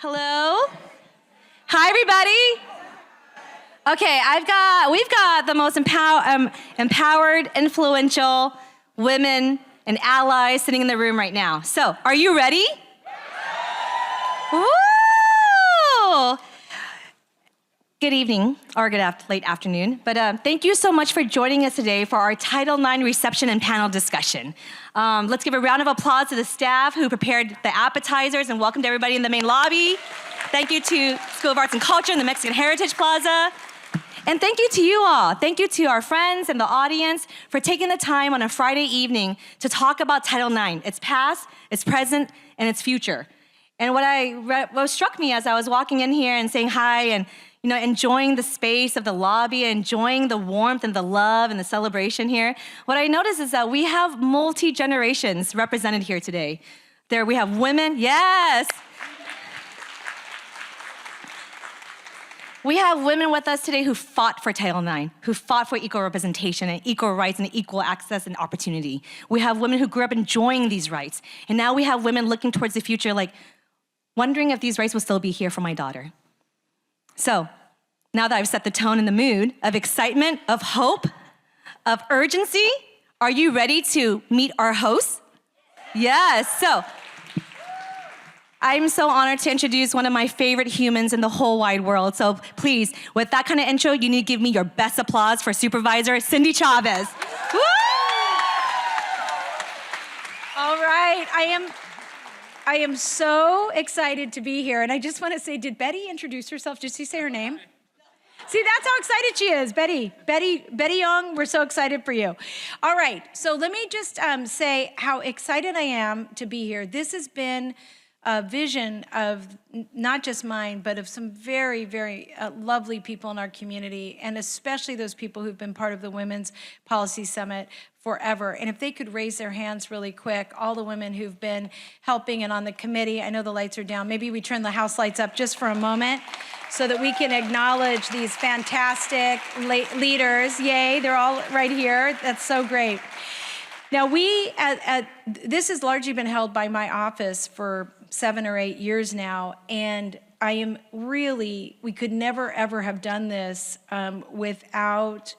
Hello? Hi, everybody. Okay, we've got the most empowered, influential women and allies sitting in the room right now. So, are you ready? Woo! Good evening, or late afternoon, but thank you so much for joining us today for our Title IX reception and panel discussion. Let's give a round of applause to the staff who prepared the appetizers and welcomed everybody in the main lobby. Thank you to School of Arts and Culture and the Mexican Heritage Plaza. And thank you to you all. Thank you to our friends and the audience for taking the time on a Friday evening to talk about Title IX, its past, its present, and its future. And what struck me as I was walking in here and saying hi and enjoying the space of the lobby, enjoying the warmth and the love and the celebration here, what I noticed is that we have multi-generations represented here today. There we have women, yes. We have women with us today who fought for Title IX, who fought for equal representation and equal rights and equal access and opportunity. We have women who grew up enjoying these rights. And now we have women looking towards the future, like wondering if these rights will still be here for my daughter. So, now that I've set the tone and the mood of excitement, of hope, of urgency, are you ready to meet our hosts? Yes, so I'm so honored to introduce one of my favorite humans in the whole wide world. So please, with that kind of intro, you need to give me your best applause for Supervisor Cindy Chavez. Woo! All right, I am so excited to be here. And I just want to say, did Betty introduce herself? Did she say her name? See, that's how excited she is. Betty Young, we're so excited for you. All right, so let me just say how excited I am to be here. This has been a vision of not just mine, but of some very, very lovely people in our community, and especially those people who've been part of the Women's Policy Summit forever. And if they could raise their hands really quick, all the women who've been helping and on the committee. I know the lights are down. Maybe we turn the house lights up just for a moment so that we can acknowledge these fantastic leaders. Yay, they're all right here. That's so great. Now this has largely been held by my office for 7 or 8 years now, and I am really, we could never ever have done this without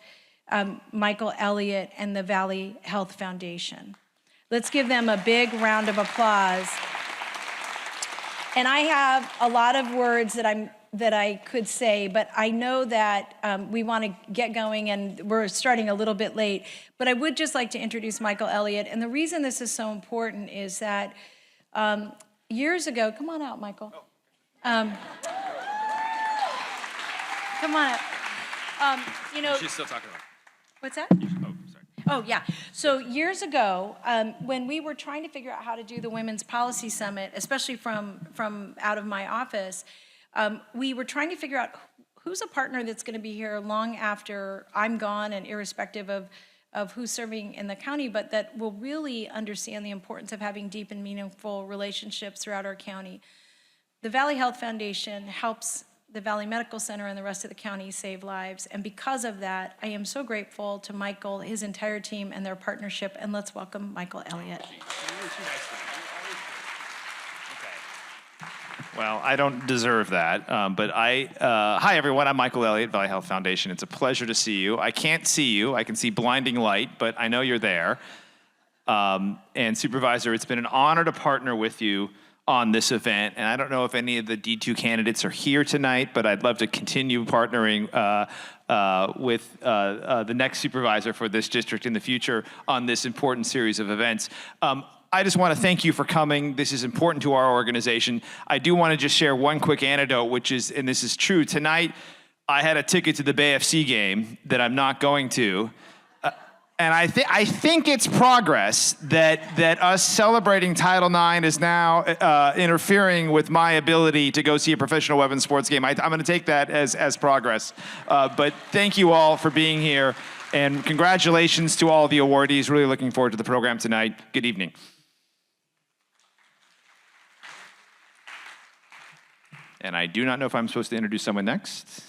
Michael Elliott and the Valley Health Foundation. Let's give them a big round of applause. And I have a lot of words that I could say, but I know that we want to get going and we're starting a little bit late. But I would just like to introduce Michael Elliott. And the reason this is so important is that years ago, come on out, Michael. Come on up. She's still talking about. What's that? Oh, sorry. Oh, yeah. So years ago, when we were trying to figure out how to do the Women's Policy Summit, especially from out of my office, we were trying to figure out who's a partner that's going to be here long after I'm gone and irrespective of who's serving in the county, but that will really understand the importance of having deep and meaningful relationships throughout our county. The Valley Health Foundation helps the Valley Medical Center and the rest of the county save lives. And because of that, I am so grateful to Michael, his entire team, and their partnership. And let's welcome Michael Elliott. Well, I don't deserve that, but hi everyone, I'm Michael Elliott, Valley Health Foundation. It's a pleasure to see you. I can't see you, I can see blinding light, but I know you're there. And Supervisor, it's been an honor to partner with you on this event, and I don't know if any of the D2 candidates are here tonight, but I'd love to continue partnering with the next supervisor for this district in the future on this important series of events. I just want to thank you for coming. This is important to our organization. I do want to just share one quick anecdote, which is, and this is true, tonight I had a ticket to the Bay FC game that I'm not going to. And I think it's progress that us celebrating Title IX is now interfering with my ability to go see a professional weapons sports game. I'm going to take that as progress. But thank you all for being here, and congratulations to all the awardees. Really looking forward to the program tonight. Good evening. And I do not know if I'm supposed to introduce someone next.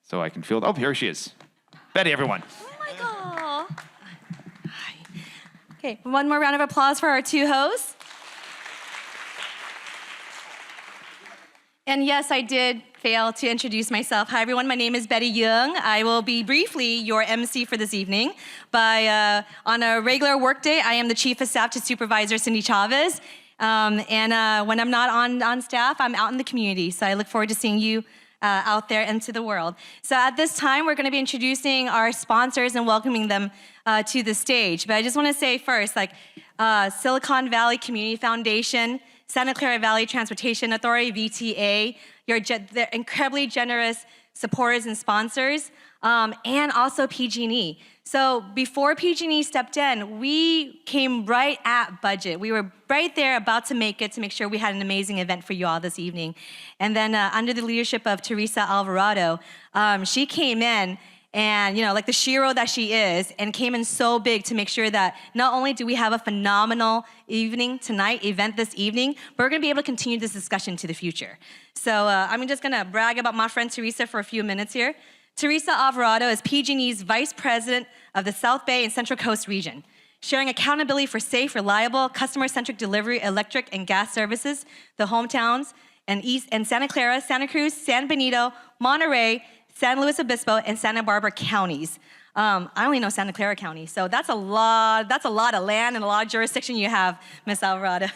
So I can field. Oh, here she is. Betty, everyone. Oh my God. Hi. Okay, one more round of applause for our two hosts. And yes, I did fail to introduce myself. Hi, everyone. My name is Betty Young. I will be briefly your MC for this evening. On a regular workday, I am the Chief of Staff to Supervisor Cindy Chavez. When I'm not on staff, I'm out in the community. So I look forward to seeing you out there into the world. So at this time, we're going to be introducing our sponsors and welcoming them to the stage. But I just want to say first, Silicon Valley Community Foundation, Santa Clara Valley Transportation Authority, VTA, they're incredibly generous supporters and sponsors, and also PG&E. So before PG&E stepped in, we came right at budget. We were right there about to make sure we had an amazing event for you all this evening. And then under the leadership of Teresa Alvarado, she came in and, like the shero that she is, and came in so big to make sure that not only do we have a phenomenal event this evening, but we're gonna be able to continue this discussion to the future. So I'm just gonna brag about my friend Teresa for a few minutes here. Teresa Alvarado is PG&E's Vice President of the South Bay and Central Coast region, sharing accountability for safe, reliable, customer-centric delivery, electric and gas services, the hometowns, and Santa Clara, Santa Cruz, San Benito, Monterey, San Luis Obispo, and Santa Barbara counties. I only know Santa Clara County, so that's a lot of land and a lot of jurisdiction you have, Ms. Alvarado.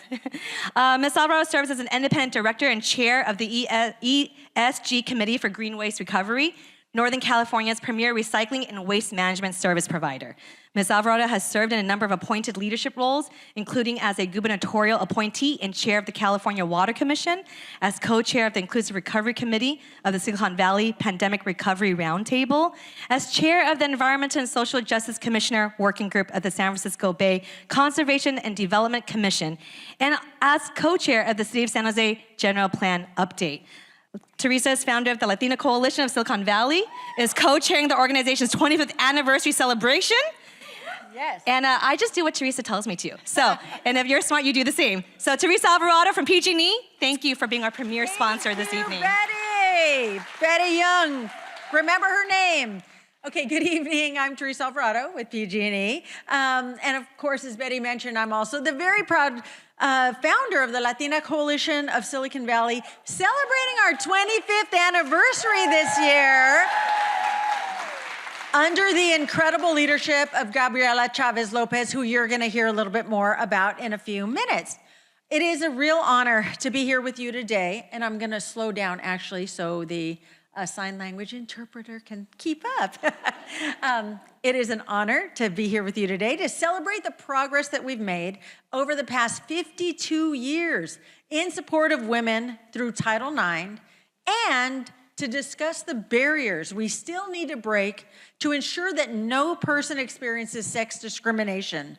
Ms. Alvarado serves as an independent director and chair of the ESG Committee for Green Waste Recovery, Northern California's premier recycling and waste management service provider. Ms. Alvarado has served in a number of appointed leadership roles, including as a gubernatorial appointee and chair of the California Water Commission, as co-chair of the Inclusive Recovery Committee of the Silicon Valley Pandemic Recovery Roundtable, as chair of the Environmental and Social Justice Commissioner Working Group of the San Francisco Bay Conservation and Development Commission, and as co-chair of the City of San Jose General Plan Update. Teresa is founder of the Latina Coalition of Silicon Valley, is co-chairing the organization's 25th anniversary celebration. Yes. And I just do what Teresa tells me to. So, and if you're smart, you do the same. So Teresa Alvarado from PG&E, thank you for being our premier sponsor this evening. Betty Young, remember her name. Okay, good evening. I'm Teresa Alvarado with PG&E. And of course, as Betty mentioned, I'm also the very proud founder of the Latina Coalition of Silicon Valley, celebrating our 25th anniversary this year under the incredible leadership of Gabriela Chavez Lopez, who you're gonna hear a little bit more about in a few minutes. It is a real honor to be here with you today, and I'm gonna slow down actually so the sign language interpreter can keep up. It is an honor to be here with you today to celebrate the progress that we've made over the past 52 years in support of women through Title IX, and to discuss the barriers we still need to break to ensure that no person experiences sex discrimination.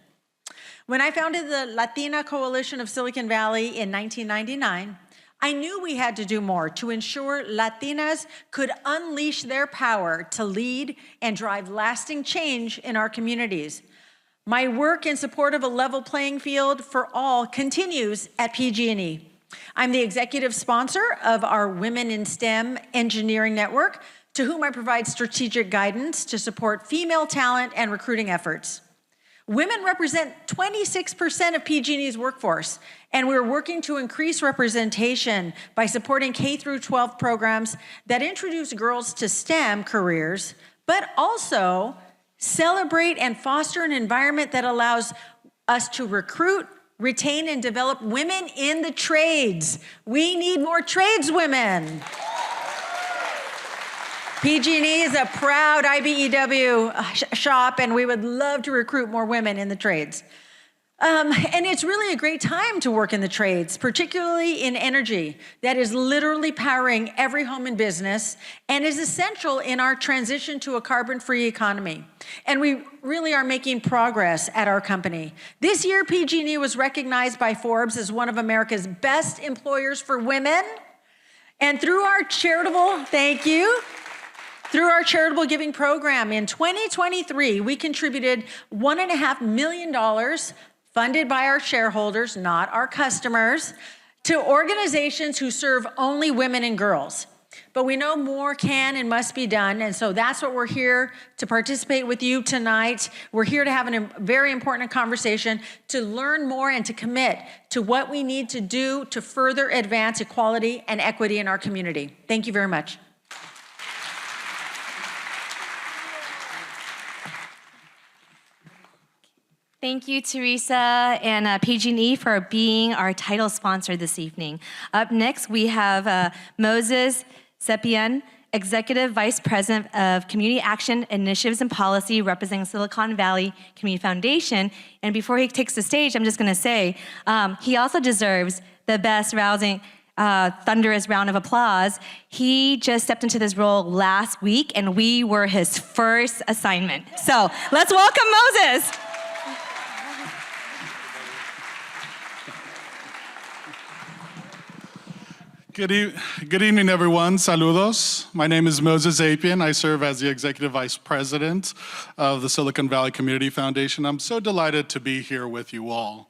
When I founded the Latina Coalition of Silicon Valley in 1999, I knew we had to do more to ensure Latinas could unleash their power to lead and drive lasting change in our communities. My work in support of a level playing field for all continues at PG&E. I'm the executive sponsor of our Women in STEM Engineering Network, to whom I provide strategic guidance to support female talent and recruiting efforts. Women represent 26% of PG&E's workforce, and we're working to increase representation by supporting K-12 programs that introduce girls to STEM careers, but also celebrate and foster an environment that allows us to recruit, retain, and develop women in the trades. We need more tradeswomen. PG&E is a proud IBEW shop, and we would love to recruit more women in the trades. And it's really a great time to work in the trades, particularly in energy, that is literally powering every home and business and is essential in our transition to a carbon-free economy. And we really are making progress at our company. This year, PG&E was recognized by Forbes as one of America's best employers for women. And through our charitable, thank you, through our charitable giving program in 2023, we contributed $1.5 million funded by our shareholders, not our customers, to organizations who serve only women and girls. But we know more can and must be done, and so that's what we're here to participate with you tonight. We're here to have a very important conversation, to learn more and to commit to what we need to do to further advance equality and equity in our community. Thank you very much. Thank you, Teresa and PG&E for being our title sponsor this evening. Up next, we have Moses Sepian, Executive Vice President of Community Action Initiatives and Policy, representing Silicon Valley Community Foundation. And before he takes the stage, I'm just going to say he also deserves the best rousing, thunderous round of applause. He just stepped into this role last week, and we were his first assignment. So let's welcome Moses. Good evening, everyone. Saludos. My name is Moses Apian. I serve as the Executive Vice President of the Silicon Valley Community Foundation. I'm so delighted to be here with you all.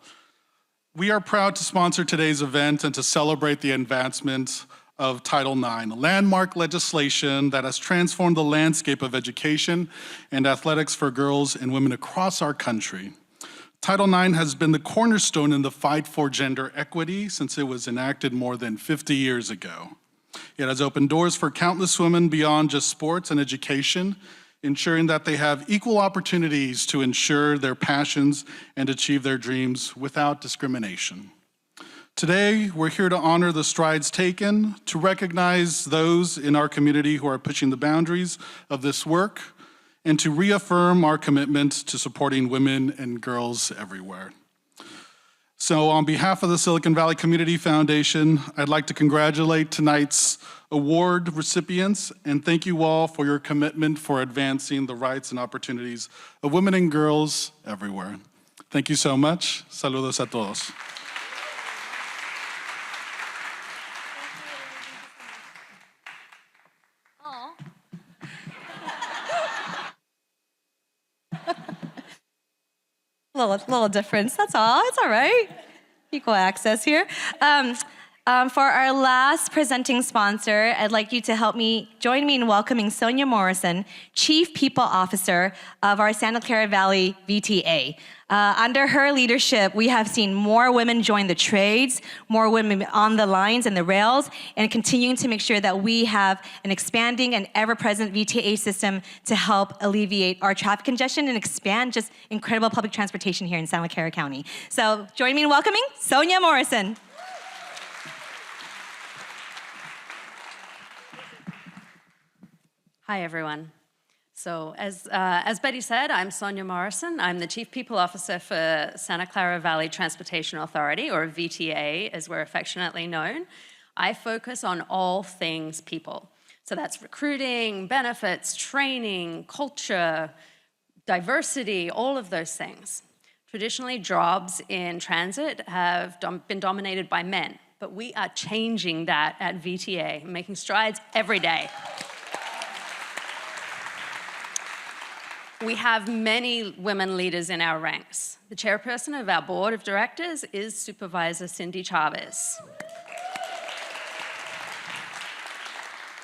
We are proud to sponsor today's event and to celebrate the advancement of Title IX, landmark legislation that has transformed the landscape of education and athletics for girls and women across our country. Title IX has been the cornerstone in the fight for gender equity since it was enacted more than 50 years ago. It has opened doors for countless women beyond just sports and education, ensuring that they have equal opportunities to ensure their passions and achieve their dreams without discrimination. Today, we're here to honor the strides taken, to recognize those in our community who are pushing the boundaries of this work, and to reaffirm our commitment to supporting women and girls everywhere. So on behalf of the Silicon Valley Community Foundation, I'd like to congratulate tonight's award recipients and thank you all for your commitment for advancing the rights and opportunities of women and girls everywhere. Thank you so much. Saludos a todos. Little difference, that's all. It's all right. Equal access here. For our last presenting sponsor, I'd like you to join me in welcoming Sonia Morrison, Chief People Officer of our Santa Clara Valley VTA. Under her leadership, we have seen more women join the trades, more women on the lines and the rails, and continuing to make sure that we have an expanding and ever-present VTA system to help alleviate our traffic congestion and expand just incredible public transportation here in Santa Clara County. So join me in welcoming Sonia Morrison. Hi, everyone. So as Betty said, I'm Sonia Morrison. I'm the Chief People Officer for Santa Clara Valley Transportation Authority, or VTA, as we're affectionately known. I focus on all things people. So that's recruiting, benefits, training, culture, diversity, all of those things. Traditionally, jobs in transit have been dominated by men, but we are changing that at VTA, making strides every day. We have many women leaders in our ranks. The chairperson of our board of directors is Supervisor Cindy Chavez.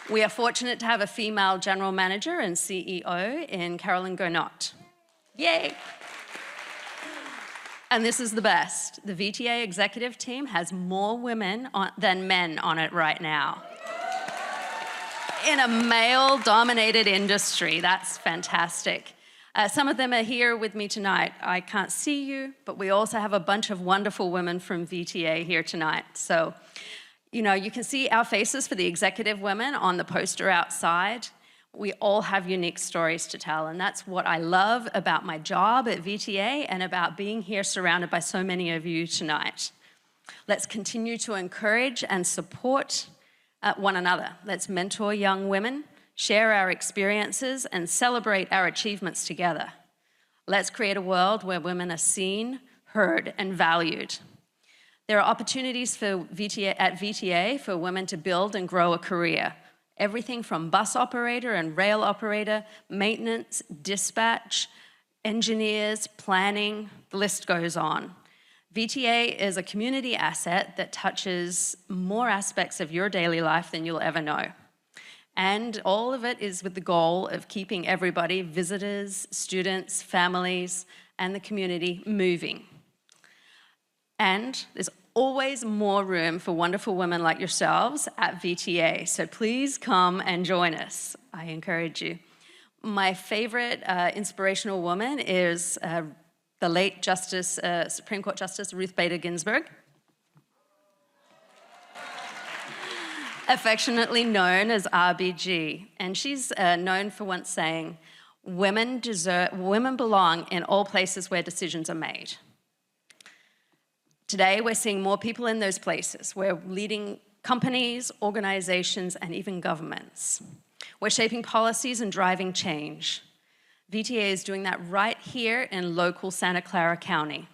We are fortunate to have a female general manager and CEO in Carolyn Gonot. Yay! And this is the best. The VTA executive team has more women than men on it right now. In a male-dominated industry, that's fantastic. Some of them are here with me tonight. I can't see you, but we also have a bunch of wonderful women from VTA here tonight. So, you know, you can see our faces for the executive women on the poster outside. We all have unique stories to tell, and that's what I love about my job at VTA and about being here surrounded by so many of you tonight. Let's continue to encourage and support one another. Let's mentor young women, share our experiences, and celebrate our achievements together. Let's create a world where women are seen, heard, and valued. There are opportunities at VTA for women to build and grow a career. Everything from bus operator and rail operator, maintenance, dispatch, engineers, planning, the list goes on. VTA is a community asset that touches more aspects of your daily life than you'll ever know. And all of it is with the goal of keeping everybody, visitors, students, families, and the community moving. And there's always more room for wonderful women like yourselves at VTA, so please come and join us. I encourage you. My favorite inspirational woman is the late Supreme Court Justice Ruth Bader Ginsburg, affectionately known as RBG. And she's known for once saying, women belong in all places where decisions are made. Today, we're seeing more people in those places. We're leading companies, organizations, and even governments. We're shaping policies and driving change. VTA is doing that right here in local Santa Clara County,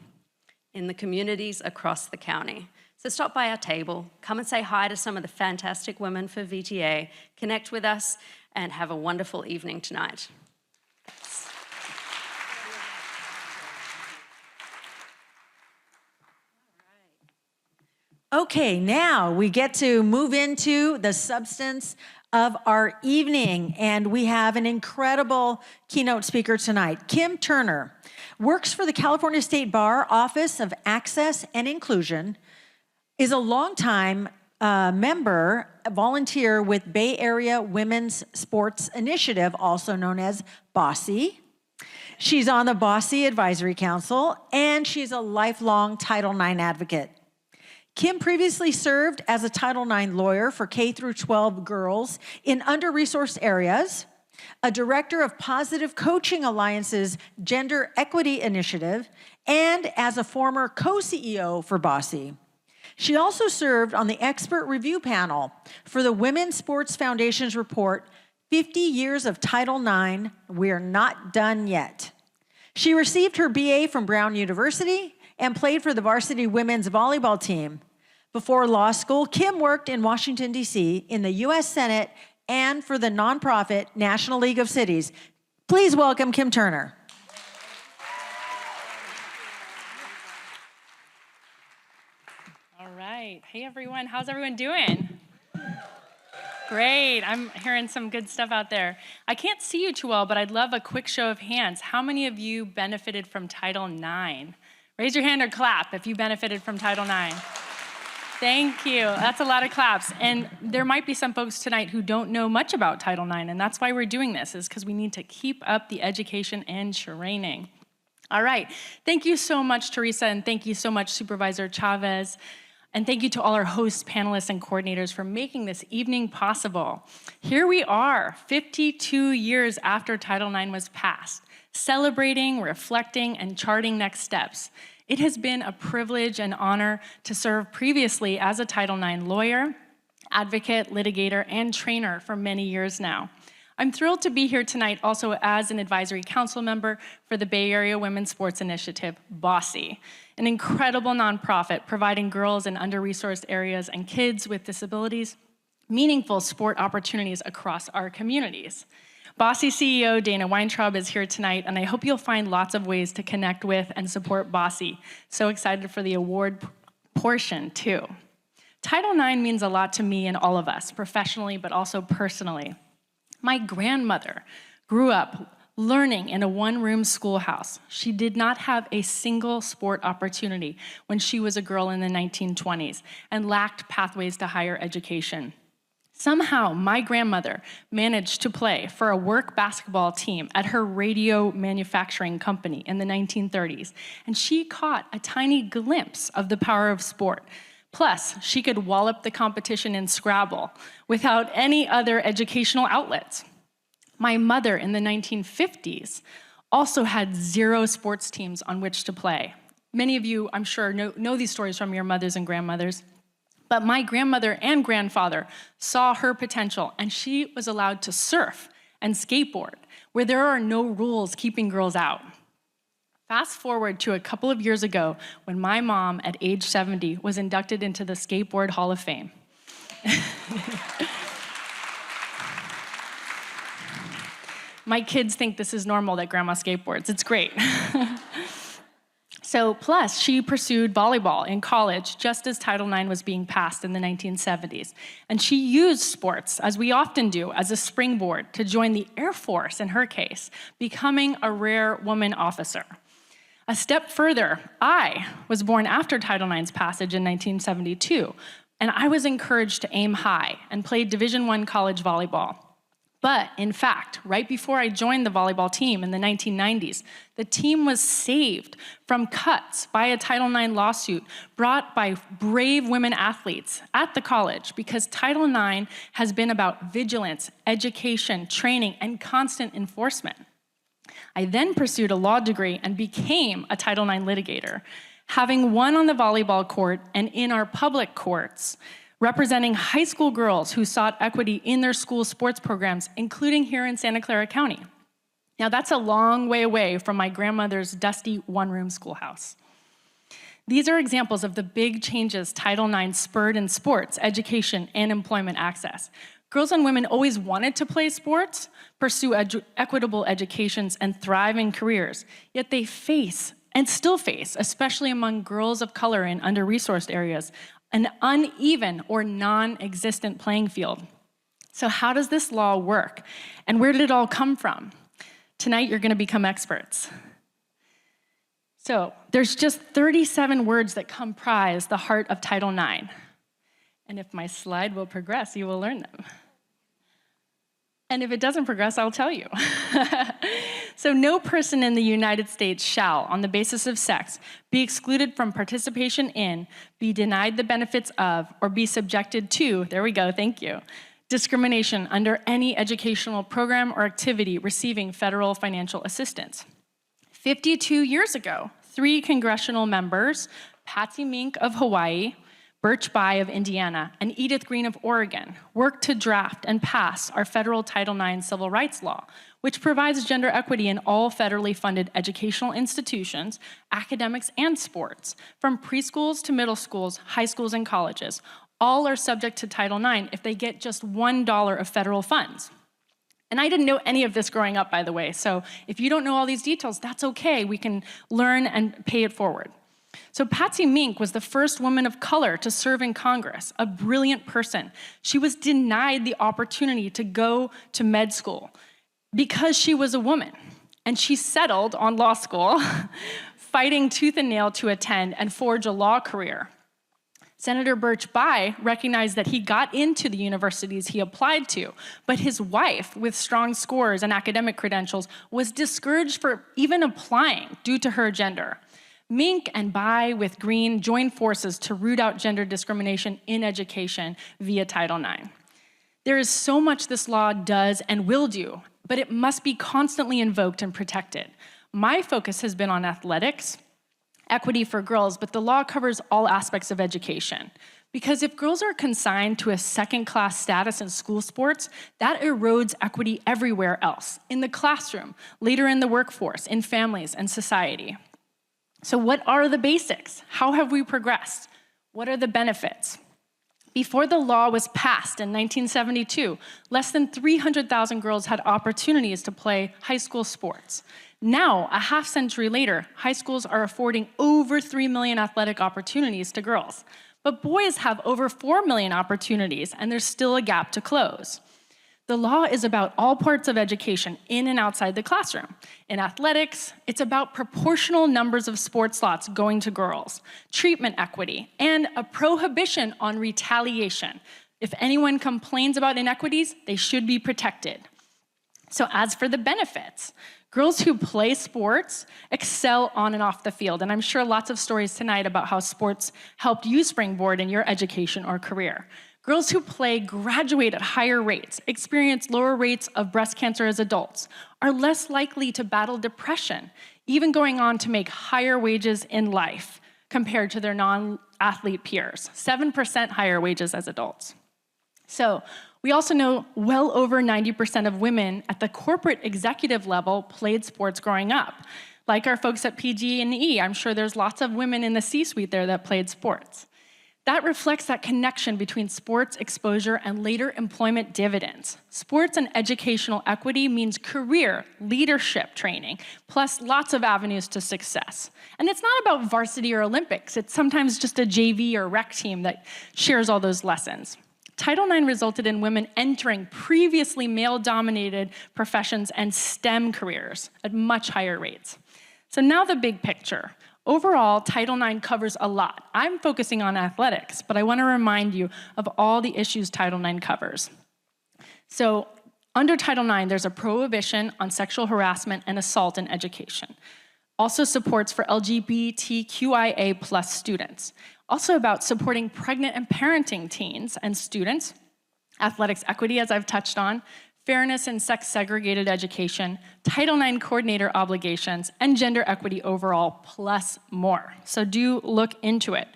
in the communities across the county. So stop by our table, come and say hi to some of the fantastic women for VTA, connect with us, and have a wonderful evening tonight. Okay, now we get to move into the substance of our evening, and we have an incredible keynote speaker tonight. Kim Turner works for the California State Bar Office of Access and Inclusion, is a longtime member, volunteer with Bay Area Women's Sports Initiative, also known as BOSSY. She's on the BOSSY Advisory Council, and she's a lifelong Title IX advocate. Kim previously served as a Title IX lawyer for K-12 girls in under-resourced areas, a director of Positive Coaching Alliance's Gender Equity Initiative, and as a former co-CEO for BOSSY. She also served on the expert review panel for the Women's Sports Foundation's report, 50 Years of Title IX, We're Not Done Yet. She received her BA from Brown University and played for the varsity women's volleyball team. Before law school, Kim worked in Washington, D.C., in the U.S. Senate and for the nonprofit National League of Cities. Please welcome Kim Turner. All right. Hey, everyone. How's everyone doing? Great. I'm hearing some good stuff out there. I can't see you too well, but I'd love a quick show of hands. How many of you benefited from Title IX? Raise your hand or clap if you benefited from Title IX. Thank you. That's a lot of claps. And there might be some folks tonight who don't know much about Title IX, and that's why we're doing this, is because we need to keep up the education and training. All right. Thank you so much, Teresa, and thank you so much, Supervisor Chavez. And thank you to all our hosts, panelists, and coordinators for making this evening possible. Here we are, 52 years after Title IX was passed, celebrating, reflecting, and charting next steps. It has been a privilege and honor to serve previously as a Title IX lawyer, advocate, litigator, and trainer for many years now. I'm thrilled to be here tonight also as an advisory council member for the Bay Area Women's Sports Initiative, BOSSY, an incredible nonprofit providing girls in under-resourced areas and kids with disabilities meaningful sport opportunities across our communities. BOSSY CEO Dana Weintraub is here tonight, and I hope you'll find lots of ways to connect with and support BOSSY. So excited for the award portion, too. Title IX means a lot to me and all of us, professionally but also personally. My grandmother grew up learning in a one-room schoolhouse. She did not have a single sport opportunity when she was a girl in the 1920s and lacked pathways to higher education. Somehow, my grandmother managed to play for a work basketball team at her radio manufacturing company in the 1930s, and she caught a tiny glimpse of the power of sport. Plus, she could wallop the competition in Scrabble without any other educational outlets. My mother in the 1950s also had 0 sports teams on which to play. Many of you, I'm sure, know these stories from your mothers and grandmothers. But my grandmother and grandfather saw her potential, and she was allowed to surf and skateboard, where there are no rules keeping girls out. Fast forward to a couple of years ago when my mom, at age 70, was inducted into the Skateboard Hall of Fame. My kids think this is normal that grandma skateboards. It's great. So plus, she pursued volleyball in college just as Title IX was being passed in the 1970s. And she used sports, as we often do, as a springboard to join the Air Force in her case, becoming a rare woman officer. A step further, I was born after Title IX's passage in 1972, and I was encouraged to aim high and played Division I college volleyball. But in fact, right before I joined the volleyball team in the 1990s, the team was saved from cuts by a Title IX lawsuit brought by brave women athletes at the college because Title IX has been about vigilance, education, training, and constant enforcement. I then pursued a law degree and became a Title IX litigator, having won on the volleyball court and in our public courts, representing high school girls who sought equity in their school sports programs, including here in Santa Clara County. Now, that's a long way away from my grandmother's dusty one-room schoolhouse. These are examples of the big changes Title IX spurred in sports, education, and employment access. Girls and women always wanted to play sports, pursue equitable educations, and thrive in careers, yet they face, and still face, especially among girls of color in under-resourced areas, an uneven or non-existent playing field. So how does this law work? And where did it all come from? Tonight, you're gonna become experts. So there's just 37 words that comprise the heart of Title IX. And if my slide will progress, you will learn them. And if it doesn't progress, I'll tell you. So no person in the United States shall, on the basis of sex, be excluded from participation in, be denied the benefits of, or be subjected to, there we go, thank you, discrimination under any educational program or activity receiving federal financial assistance. 52 years ago, 3 congressional members, Patsy Mink of Hawaii, Birch Bayh of Indiana, and Edith Green of Oregon worked to draft and pass our federal Title IX civil rights law, which provides gender equity in all federally funded educational institutions, academics, and sports, from preschools to middle schools, high schools, and colleges. All are subject to Title IX if they get just $1 of federal funds. And I didn't know any of this growing up, by the way, so if you don't know all these details, that's okay. We can learn and pay it forward. So Patsy Mink was the first woman of color to serve in Congress, a brilliant person. She was denied the opportunity to go to med school because she was a woman. And she settled on law school, fighting tooth and nail to attend and forge a law career. Senator Birch Bayh recognized that he got into the universities he applied to, but his wife, with strong scores and academic credentials, was discouraged for even applying due to her gender. Mink and Bayh with Green joined forces to root out gender discrimination in education via Title IX. There is so much this law does and will do, but it must be constantly invoked and protected. My focus has been on athletics, equity for girls, but the law covers all aspects of education. Because if girls are consigned to a second-class status in school sports, that erodes equity everywhere else, in the classroom, later in the workforce, in families and society. So what are the basics? How have we progressed? What are the benefits? Before the law was passed in 1972, less than 300,000 girls had opportunities to play high school sports. Now, a half century later, high schools are affording over 3 million athletic opportunities to girls. But boys have over 4 million opportunities, and there's still a gap to close. The law is about all parts of education in and outside the classroom. In athletics, it's about proportional numbers of sports slots going to girls, treatment equity, and a prohibition on retaliation. If anyone complains about inequities, they should be protected. So as for the benefits, girls who play sports excel on and off the field, and I'm sure lots of stories tonight about how sports helped you springboard in your education or career. Girls who play graduate at higher rates, experience lower rates of breast cancer as adults, are less likely to battle depression, even going on to make higher wages in life compared to their non-athlete peers, 7% higher wages as adults. So we also know well over 90% of women at the corporate executive level played sports growing up. Like our folks at PG&E, I'm sure there's lots of women in the C-suite there that played sports. That reflects that connection between sports exposure and later employment dividends. Sports and educational equity means career, leadership training, plus lots of avenues to success. And it's not about varsity or Olympics. It's sometimes just a JV or rec team that shares all those lessons. Title IX resulted in women entering previously male-dominated professions and STEM careers at much higher rates. So now the big picture. Overall, Title IX covers a lot. I'm focusing on athletics, but I want to remind you of all the issues Title IX covers. So under Title IX, there's a prohibition on sexual harassment and assault in education. Also supports for LGBTQIA+ students. Also about supporting pregnant and parenting teens and students, athletics equity, as I've touched on, fairness and sex-segregated education, Title IX coordinator obligations, and gender equity overall, plus more. So do look into it.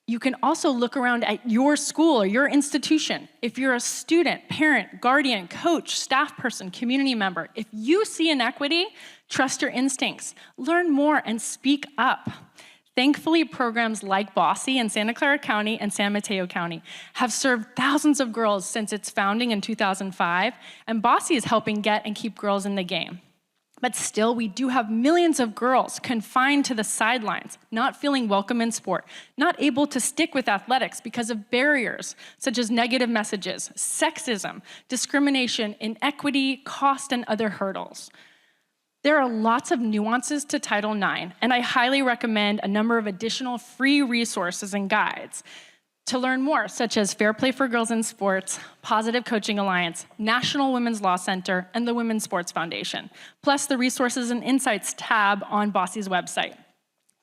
You can also look around at your school or your institution. If you're a student, parent, guardian, coach, staff person, community member, if you see inequity, trust your instincts. Learn more and speak up. Thankfully, programs like Bossy in Santa Clara County and San Mateo County have served thousands of girls since its founding in 2005, and Bossy is helping get and keep girls in the game. But still, we do have millions of girls confined to the sidelines, not feeling welcome in sport, not able to stick with athletics because of barriers such as negative messages, sexism, discrimination, inequity, cost, and other hurdles. There are lots of nuances to Title IX, and I highly recommend a number of additional free resources and guides to learn more, such as Fair Play for Girls in Sports, Positive Coaching Alliance, National Women's Law Center, and the Women's Sports Foundation, plus the Resources and Insights tab on Bossy's website.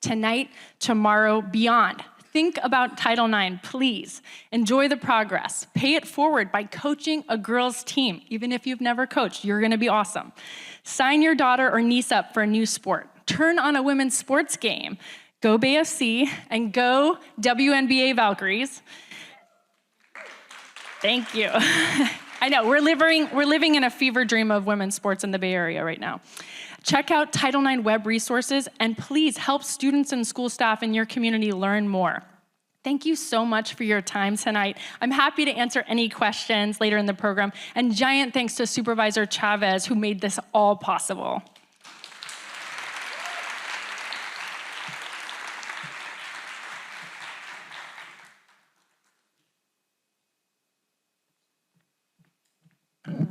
Tonight, tomorrow, beyond. Think about Title IX, please. Enjoy the progress. Pay it forward by coaching a girls' team. Even if you've never coached, you're gonna be awesome. Sign your daughter or niece up for a new sport. Turn on a women's sports game. Go Bay FC and go WNBA Valkyries. Thank you. I know, we're living in a fever dream of women's sports in the Bay Area right now. Check out Title IX web resources, and please help students and school staff in your community learn more. Thank you so much for your time tonight. I'm happy to answer any questions later in the program, and giant thanks to Supervisor Chavez, who made this all possible.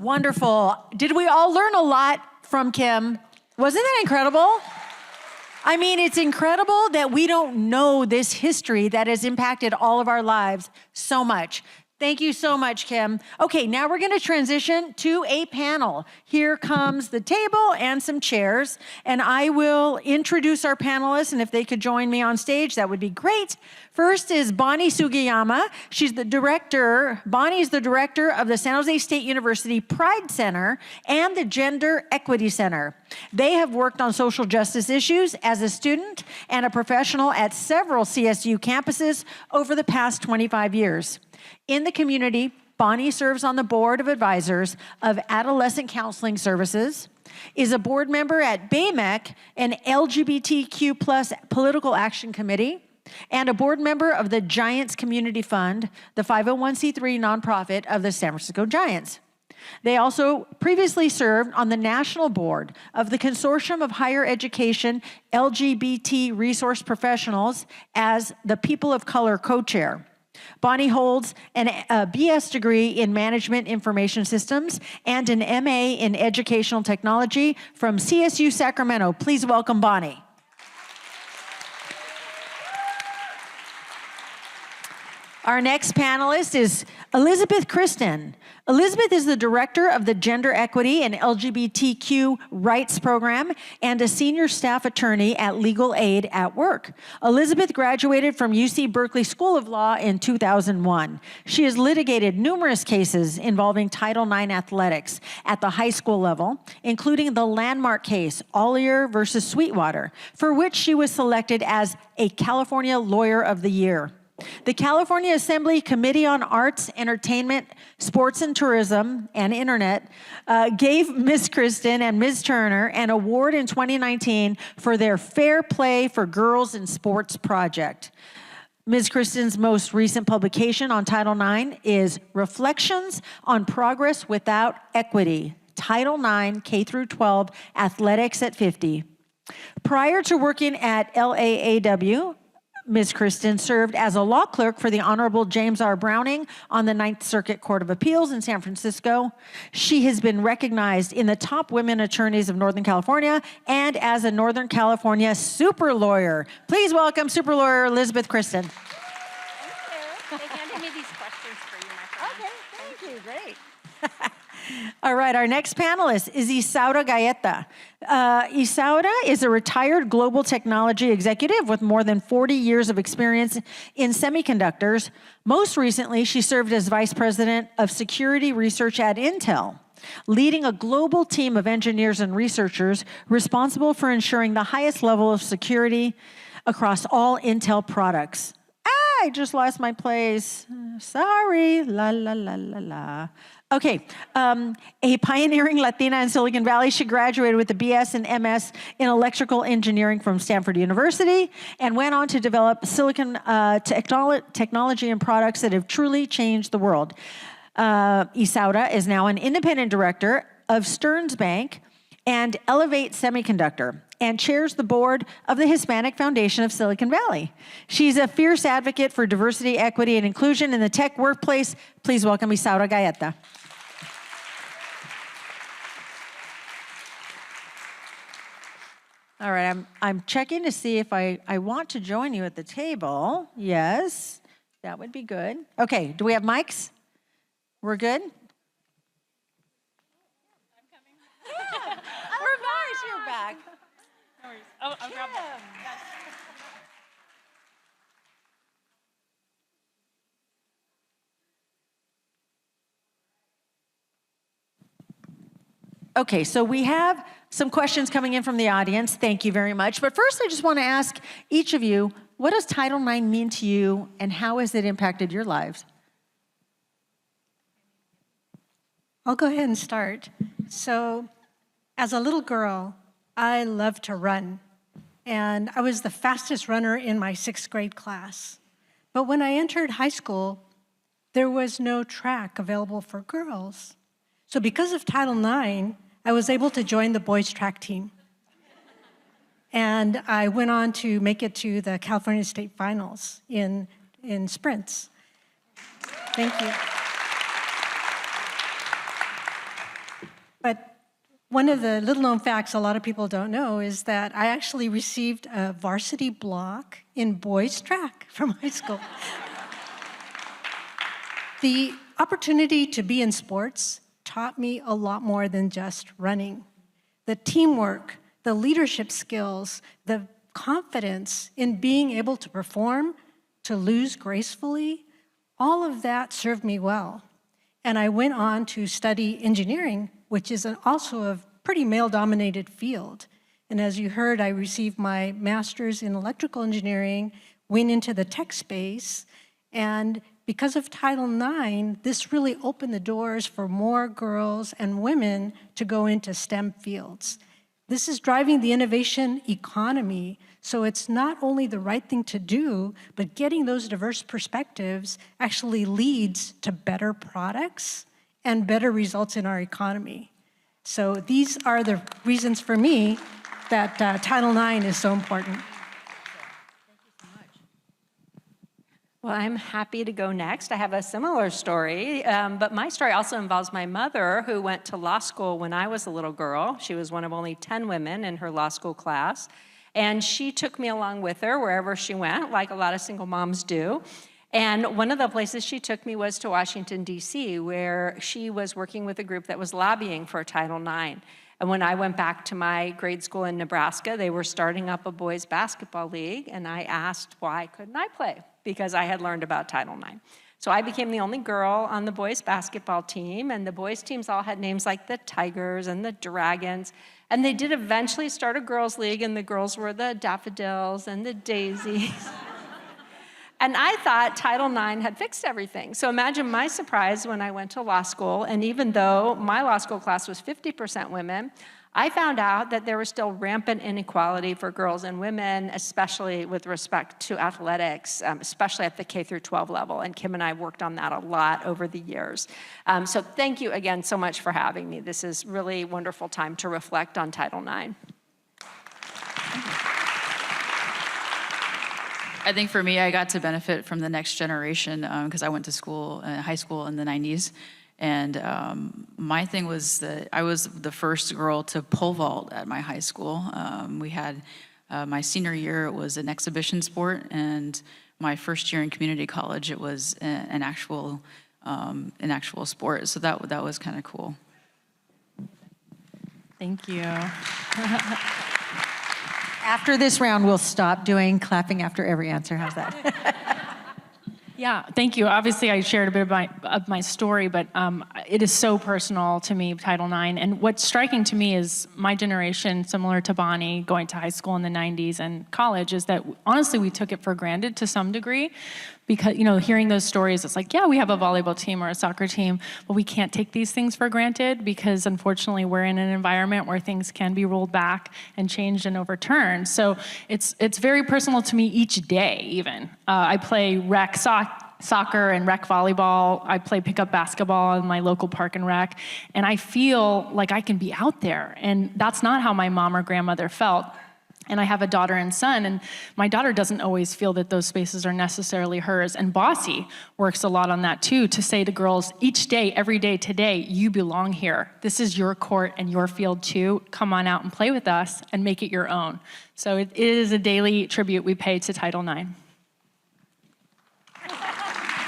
Wonderful. Did we all learn a lot from Kim? Wasn't that incredible? I mean, it's incredible that we don't know this history that has impacted all of our lives so much. Thank you so much, Kim. Okay, now we're gonna transition to a panel. Here comes the table and some chairs, and I will introduce our panelists, and if they could join me on stage, that would be great. First is Bonnie Sugiyama. Bonnie is the director of the San Jose State University Pride Center and the Gender Equity Center. They have worked on social justice issues as a student and a professional at several CSU campuses over the past 25 years. In the community, Bonnie serves on the board of advisors of Adolescent Counseling Services, is a board member at BAMEC, an LGBTQ+ political action committee, and a board member of the Giants Community Fund, the 501c3 nonprofit of the San Francisco Giants. They also previously served on the national board of the Consortium of Higher Education LGBT Resource Professionals as the People of Color co-chair. Bonnie holds a BS degree in Management Information Systems and an MA in Educational Technology from CSU Sacramento. Please welcome Bonnie. Our next panelist is Elizabeth Kristen. Elizabeth is the director of the Gender Equity and LGBTQ Rights Program and a senior staff attorney at Legal Aid at Work. Elizabeth graduated from UC Berkeley School of Law in 2001. She has litigated numerous cases involving Title IX athletics at the high school level, including the landmark case, Ollier versus Sweetwater, for which she was selected as a California Lawyer of the Year. The California Assembly Committee on Arts, Entertainment, Sports and Tourism, and Internet gave Ms. Kristen and Ms. Turner an award in 2019 for their Fair Play for Girls in Sports project. Ms. Kristen's most recent publication on Title IX is Reflections on Progress Without Equity, Title IX K through 12 Athletics at 50. Prior to working at LAAW, Ms. Kristen served as a law clerk for the Honorable James R. Browning on the Ninth Circuit Court of Appeals in San Francisco. She has been recognized in the top women attorneys of Northern California and as a Northern California super lawyer. Please welcome super lawyer Elizabeth Kristen. They handed me these questions for you, my friend. Okay, thank you, great. All right, our next panelist is Isaura Gaeta. Isaura is a retired global technology executive with more than 40 years of experience in semiconductors. Most recently, she served as vice president of security research at Intel, leading a global team of engineers and researchers responsible for ensuring the highest level of security across all Intel products. I just lost my place. Sorry, la la la la la. Okay, a pioneering Latina in Silicon Valley, she graduated with a BS and MS in electrical engineering from Stanford University and went on to develop silicon technology and products that have truly changed the world. Isaura is now an independent director of Stearns Bank and Elevate Semiconductor and chairs the board of the Hispanic Foundation of Silicon Valley. She's a fierce advocate for diversity, equity, and inclusion in the tech workplace. Please welcome Isaura Gaeta. All right, I'm checking to see if I want to join you at the table. Yes, that would be good. Okay, do we have mics? We're good? I'm coming. Yeah, of course you're back. No worries. Oh, I'll grab that. Okay, so we have some questions coming in from the audience. Thank you very much. But first, I just want to ask each of you, what does Title IX mean to you, and how has it impacted your lives? I'll go ahead and start. So, as a little girl, I loved to run, and I was the fastest runner in my 6th grade class. But when I entered high school, there was no track available for girls. So because of Title IX, I was able to join the boys' track team. And I went on to make it to the California State Finals in sprints. Thank you. But one of the little-known facts a lot of people don't know is that I actually received a varsity block in boys' track from high school. The opportunity to be in sports taught me a lot more than just running. The teamwork, the leadership skills, the confidence in being able to perform, to lose gracefully, all of that served me well. And I went on to study engineering, which is also a pretty male-dominated field. And as you heard, I received my master's in electrical engineering, went into the tech space, and because of Title IX, this really opened the doors for more girls and women to go into STEM fields. This is driving the innovation economy, so it's not only the right thing to do, but getting those diverse perspectives actually leads to better products and better results in our economy. So these are the reasons for me that Title IX is so important. Well, I'm happy to go next. I have a similar story, but my story also involves my mother, who went to law school when I was a little girl. She was one of only 10 women in her law school class, and she took me along with her wherever she went, like a lot of single moms do. And one of the places she took me was to Washington, D.C., where she was working with a group that was lobbying for Title IX. And when I went back to my grade school in Nebraska, they were starting up a boys' basketball league, and I asked why couldn't I play, because I had learned about Title IX. So I became the only girl on the boys' basketball team, and the boys' teams all had names like the Tigers and the Dragons, and they did eventually start a girls' league, and the girls were the Daffodils and the Daisies. And I thought Title IX had fixed everything. So imagine my surprise when I went to law school, and even though my law school class was 50% women, I found out that there was still rampant inequality for girls and women, especially with respect to athletics, especially at the K through 12 level. And Kim and I worked on that a lot over the years. So thank you again so much for having me. This is really a wonderful time to reflect on Title IX. I think for me, I got to benefit from the next generation because I went to school, high school in the 90s. And my thing was that I was the first girl to pole vault at my high school. We had my senior year, it was an exhibition sport, and my first year in community college, it was an actual sport. So that was kind of cool. Thank you. After this round, we'll stop doing clapping after every answer. How's that? Yeah, thank you. Obviously, I shared a bit of my story, but it is so personal to me, Title IX. And what's striking to me is my generation, similar to Bonnie, going to high school in the 90s and college, is that honestly, we took it for granted to some degree. Because, hearing those stories, it's like, yeah, we have a volleyball team or a soccer team, but we can't take these things for granted because unfortunately we're in an environment where things can be rolled back and changed and overturned. So it's very personal to me each day even. I play rec soccer and rec volleyball. I play pickup basketball in my local park and rec, and I feel like I can be out there. And that's not how my mom or grandmother felt. And I have a daughter and son, and my daughter doesn't always feel that those spaces are necessarily hers. And Bossy works a lot on that too, to say to girls each day, every day, today, you belong here. This is your court and your field too. Come on out and play with us and make it your own. So it is a daily tribute we pay to Title IX.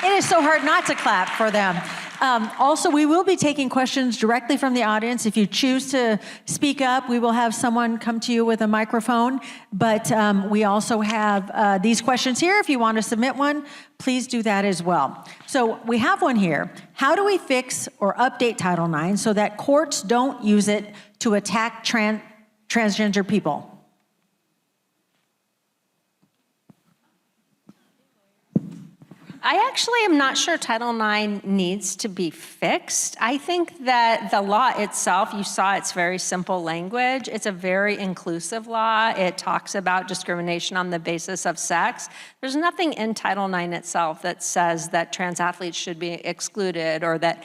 It is so hard not to clap for them. Also, we will be taking questions directly from the audience. If you choose to speak up, we will have someone come to you with a microphone. But we also have these questions here. If you want to submit one, please do that as well. So we have one here. How do we fix or update Title IX so that courts don't use it to attack transgender people? I actually am not sure Title IX needs to be fixed. I think that the law itself, you saw its very simple language. It's a very inclusive law. It talks about discrimination on the basis of sex. There's nothing in Title IX itself that says that trans athletes should be excluded or that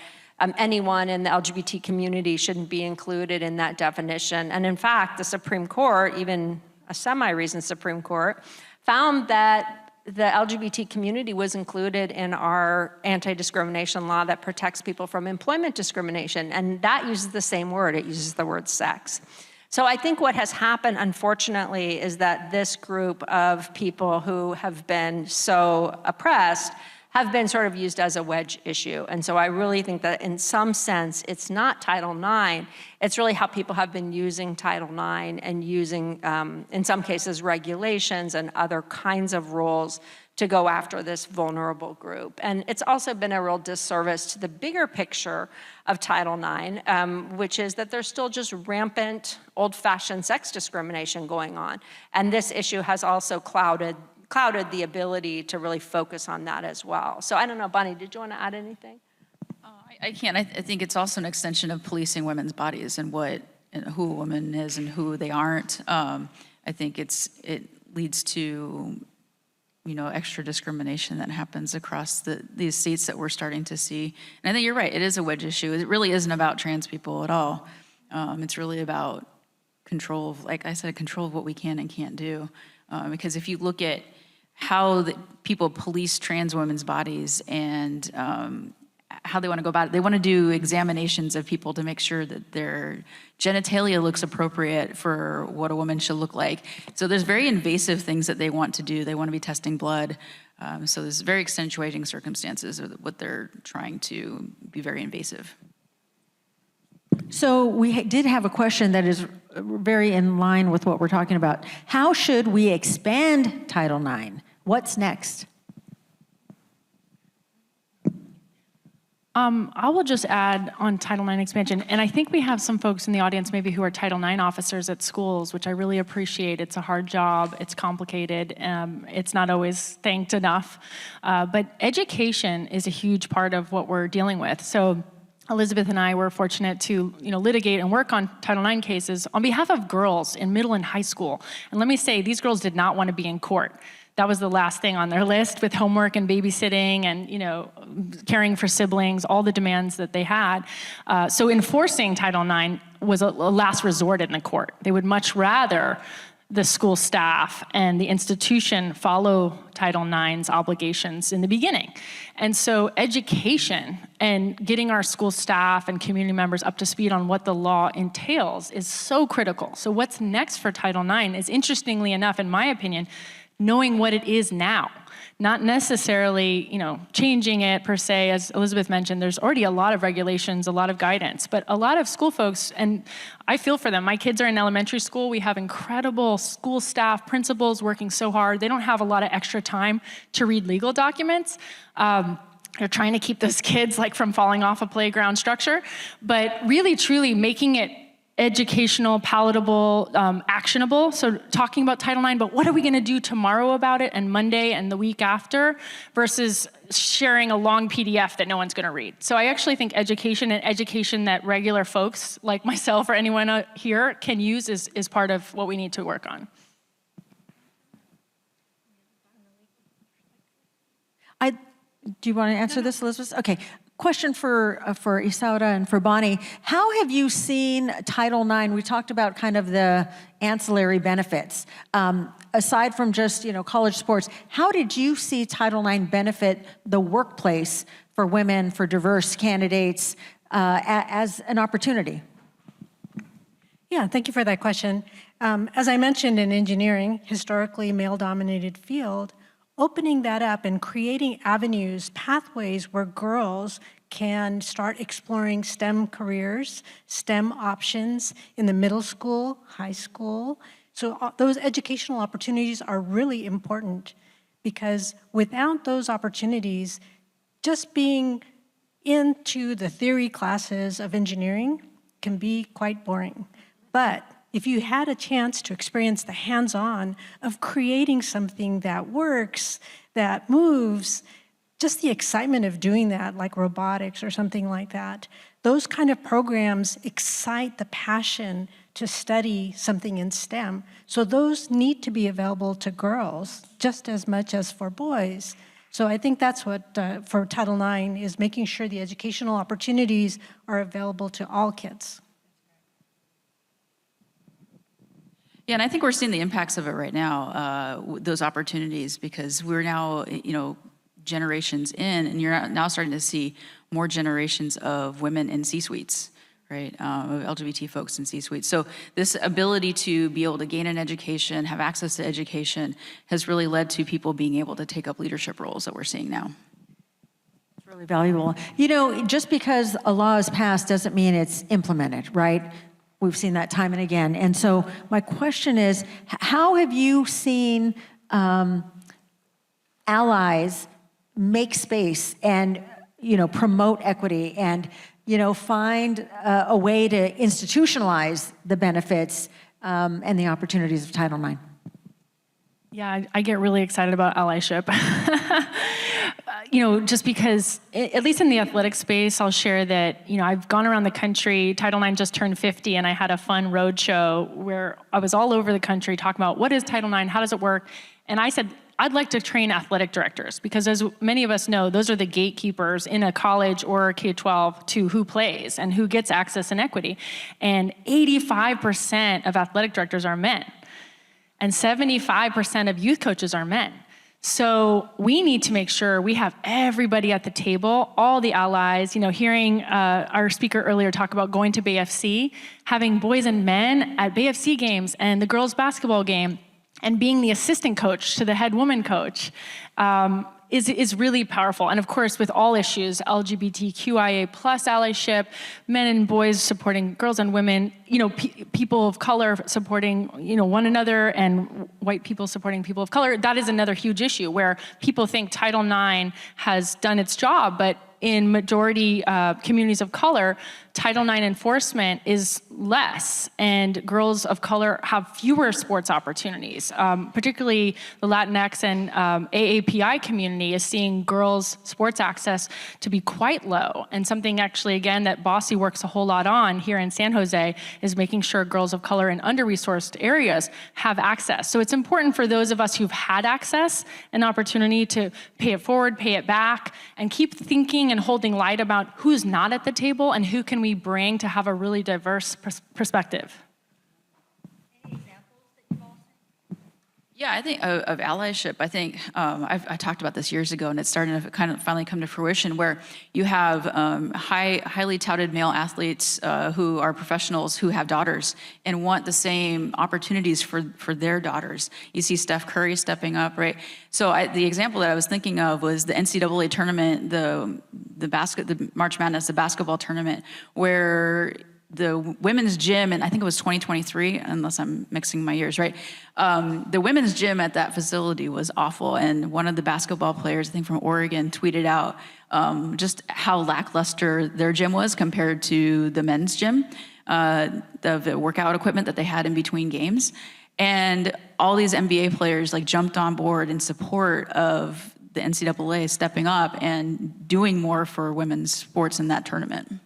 anyone in the LGBT community shouldn't be included in that definition. And in fact, the Supreme Court, even a semi-recent Supreme Court, found that the LGBT community was included in our anti-discrimination law that protects people from employment discrimination, and that uses the same word. It uses the word sex. So I think what has happened, unfortunately, is that this group of people who have been so oppressed have been sort of used as a wedge issue. And so I really think that in some sense, it's not Title IX, it's really how people have been using Title IX and using, in some cases, regulations and other kinds of rules to go after this vulnerable group. And it's also been a real disservice to the bigger picture of Title IX, which is that there's still just rampant, old-fashioned sex discrimination going on. And this issue has also clouded the ability to really focus on that as well. So I don't know, Bonnie, did you want to add anything? I can't. I think it's also an extension of policing women's bodies and who a woman is and who they aren't. I think it leads to extra discrimination that happens across these states that we're starting to see. And I think you're right. It is a wedge issue. It really isn't about trans people at all. It's really about control of, like I said, control of what we can and can't do. Because if you look at how people police trans women's bodies and how they want to go about it, they want to do examinations of people to make sure that their genitalia looks appropriate for what a woman should look like. So there's very invasive things that they want to do. They want to be testing blood. So there's very accentuating circumstances of what they're trying to be very invasive. So we did have a question that is very in line with what we're talking about. How should we expand Title IX? What's next? I will just add on Title IX expansion, and I think we have some folks in the audience maybe who are Title IX officers at schools, which I really appreciate. It's a hard job, it's complicated, it's not always thanked enough, but education is a huge part of what we're dealing with. So Elizabeth and I were fortunate to, litigate and work on Title IX cases on behalf of girls in middle and high school. And let me say, these girls did not want to be in court. That was the last thing on their list with homework and babysitting and, caring for siblings, all the demands that they had. So enforcing Title IX was a last resort in the court. They would much rather the school staff and the institution follow Title IX's obligations in the beginning. And so education and getting our school staff and community members up to speed on what the law entails is so critical. So what's next for Title IX is, interestingly enough, in my opinion, knowing what it is now. Not necessarily, changing it per se. As Elizabeth mentioned, there's already a lot of regulations, a lot of guidance, but a lot of school folks, and I feel for them. My kids are in elementary school. We have incredible school staff, principals working so hard. They don't have a lot of extra time to read legal documents. They're trying to keep those kids from falling off a playground structure, but really, truly making it educational, palatable, actionable. So talking about Title IX, but what are we gonna do tomorrow about it and Monday and the week after versus sharing a long PDF that no one's gonna read. So I actually think education and education that regular folks like myself or anyone here can use is part of what we need to work on. Do you want to answer this, Elizabeth? Okay. Question for Isaura and for Bonnie. How have you seen Title IX? We talked about kind of the ancillary benefits. Aside from just college sports, how did you see Title IX benefit the workplace for women, for diverse candidates, as an opportunity? Yeah, thank you for that question. As I mentioned, in engineering, historically male-dominated field, opening that up and creating avenues, pathways where girls can start exploring STEM careers, STEM options in the middle school, high school. So those educational opportunities are really important, because without those opportunities, just being into the theory classes of engineering can be quite boring. But if you had a chance to experience the hands-on of creating something that works, that moves, just the excitement of doing that, like robotics or something like that, those kind of programs excite the passion to study something in STEM. So those need to be available to girls just as much as for boys. So I think that's what, for Title IX, is making sure the educational opportunities are available to all kids. Yeah, and I think we're seeing the impacts of it right now, those opportunities, because we're now, generations in, and you're now starting to see more generations of women in C-suites, right, of LGBT folks in C-suites. So this ability to be able to gain an education, have access to education, has really led to people being able to take up leadership roles that we're seeing now. It's really valuable. Just because a law is passed doesn't mean it's implemented, right? We've seen that time and again. And so my question is, how have you seen allies make space and, promote equity and, find a way to institutionalize the benefits and the opportunities of Title IX? Yeah, I get really excited about allyship. Just because, at least in the athletic space, I'll share that, I've gone around the country. Title IX just turned 50, and I had a fun road show where I was all over the country talking about what is Title IX, how does it work? And I said, I'd like to train athletic directors, because as many of us know, those are the gatekeepers in a college or K-12 to who plays and who gets access and equity. And 85% of athletic directors are men, and 75% of youth coaches are men. So we need to make sure we have everybody at the table, all the allies, hearing our speaker earlier talk about going to BFC, having boys and men at BFC games and the girls basketball game, and being the assistant coach to the head woman coach is really powerful. And of course, with all issues, LGBTQIA plus allyship, men and boys supporting girls and women, people of color supporting, one another, and white people supporting people of color, that is another huge issue where people think Title IX has done its job, but in majority communities of color, Title IX enforcement is less, and girls of color have fewer sports opportunities. Particularly the Latinx and AAPI community is seeing girls' sports access to be quite low. And something actually, again, that Bossy works a whole lot on here in San Jose is making sure girls of color in under-resourced areas have access. So it's important for those of us who've had access an opportunity to pay it forward, pay it back, and keep thinking and holding light about who's not at the table and who can we bring to have a really diverse perspective. Yeah, I think of allyship. I think I talked about this years ago, and it's starting to kind of finally come to fruition, where you have highly touted male athletes who are professionals who have daughters and want the same opportunities for their daughters. You see Steph Curry stepping up, right? So the example that I was thinking of was the NCAA tournament, the March Madness, the basketball tournament, where the women's gym, and I think it was 2023, unless I'm mixing my years, right? The women's gym at that facility was awful, and one of the basketball players, I think from Oregon, tweeted out just how lackluster their gym was compared to the men's gym, the workout equipment that they had in between games. And all these NBA players like jumped on board in support of the NCAA stepping up and doing more for women's sports in that tournament.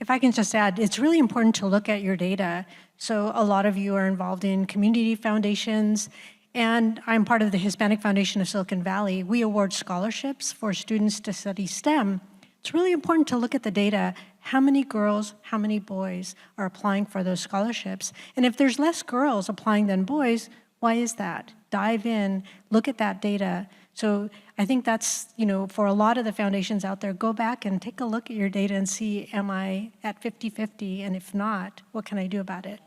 If I can just add, it's really important to look at your data. So a lot of you are involved in community foundations, and I'm part of the Hispanic Foundation of Silicon Valley. We award scholarships for students to study STEM. It's really important to look at the data. How many girls, how many boys are applying for those scholarships? And if there's less girls applying than boys, why is that? Dive in, look at that data. So I think that's, for a lot of the foundations out there, go back and take a look at your data and see, am I at 50-50? And if not, what can I do about it?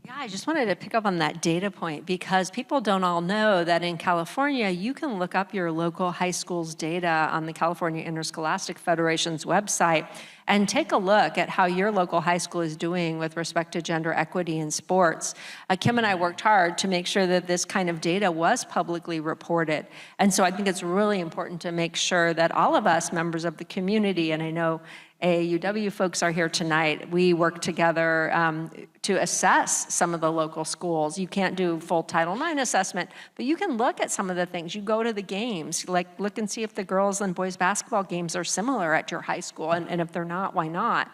Yeah, I just wanted to pick up on that data point because people don't all know that in California, you can look up your local high school's data on the California Interscholastic Federation's website and take a look at how your local high school is doing with respect to gender equity in sports. Kim and I worked hard to make sure that this kind of data was publicly reported. And so I think it's really important to make sure that all of us, members of the community, and I know AAUW folks are here tonight, we work together to assess some of the local schools. You can't do full Title IX assessment, but you can look at some of the things. You go to the games, like look and see if the girls and boys basketball games are similar at your high school, and if they're not, why not?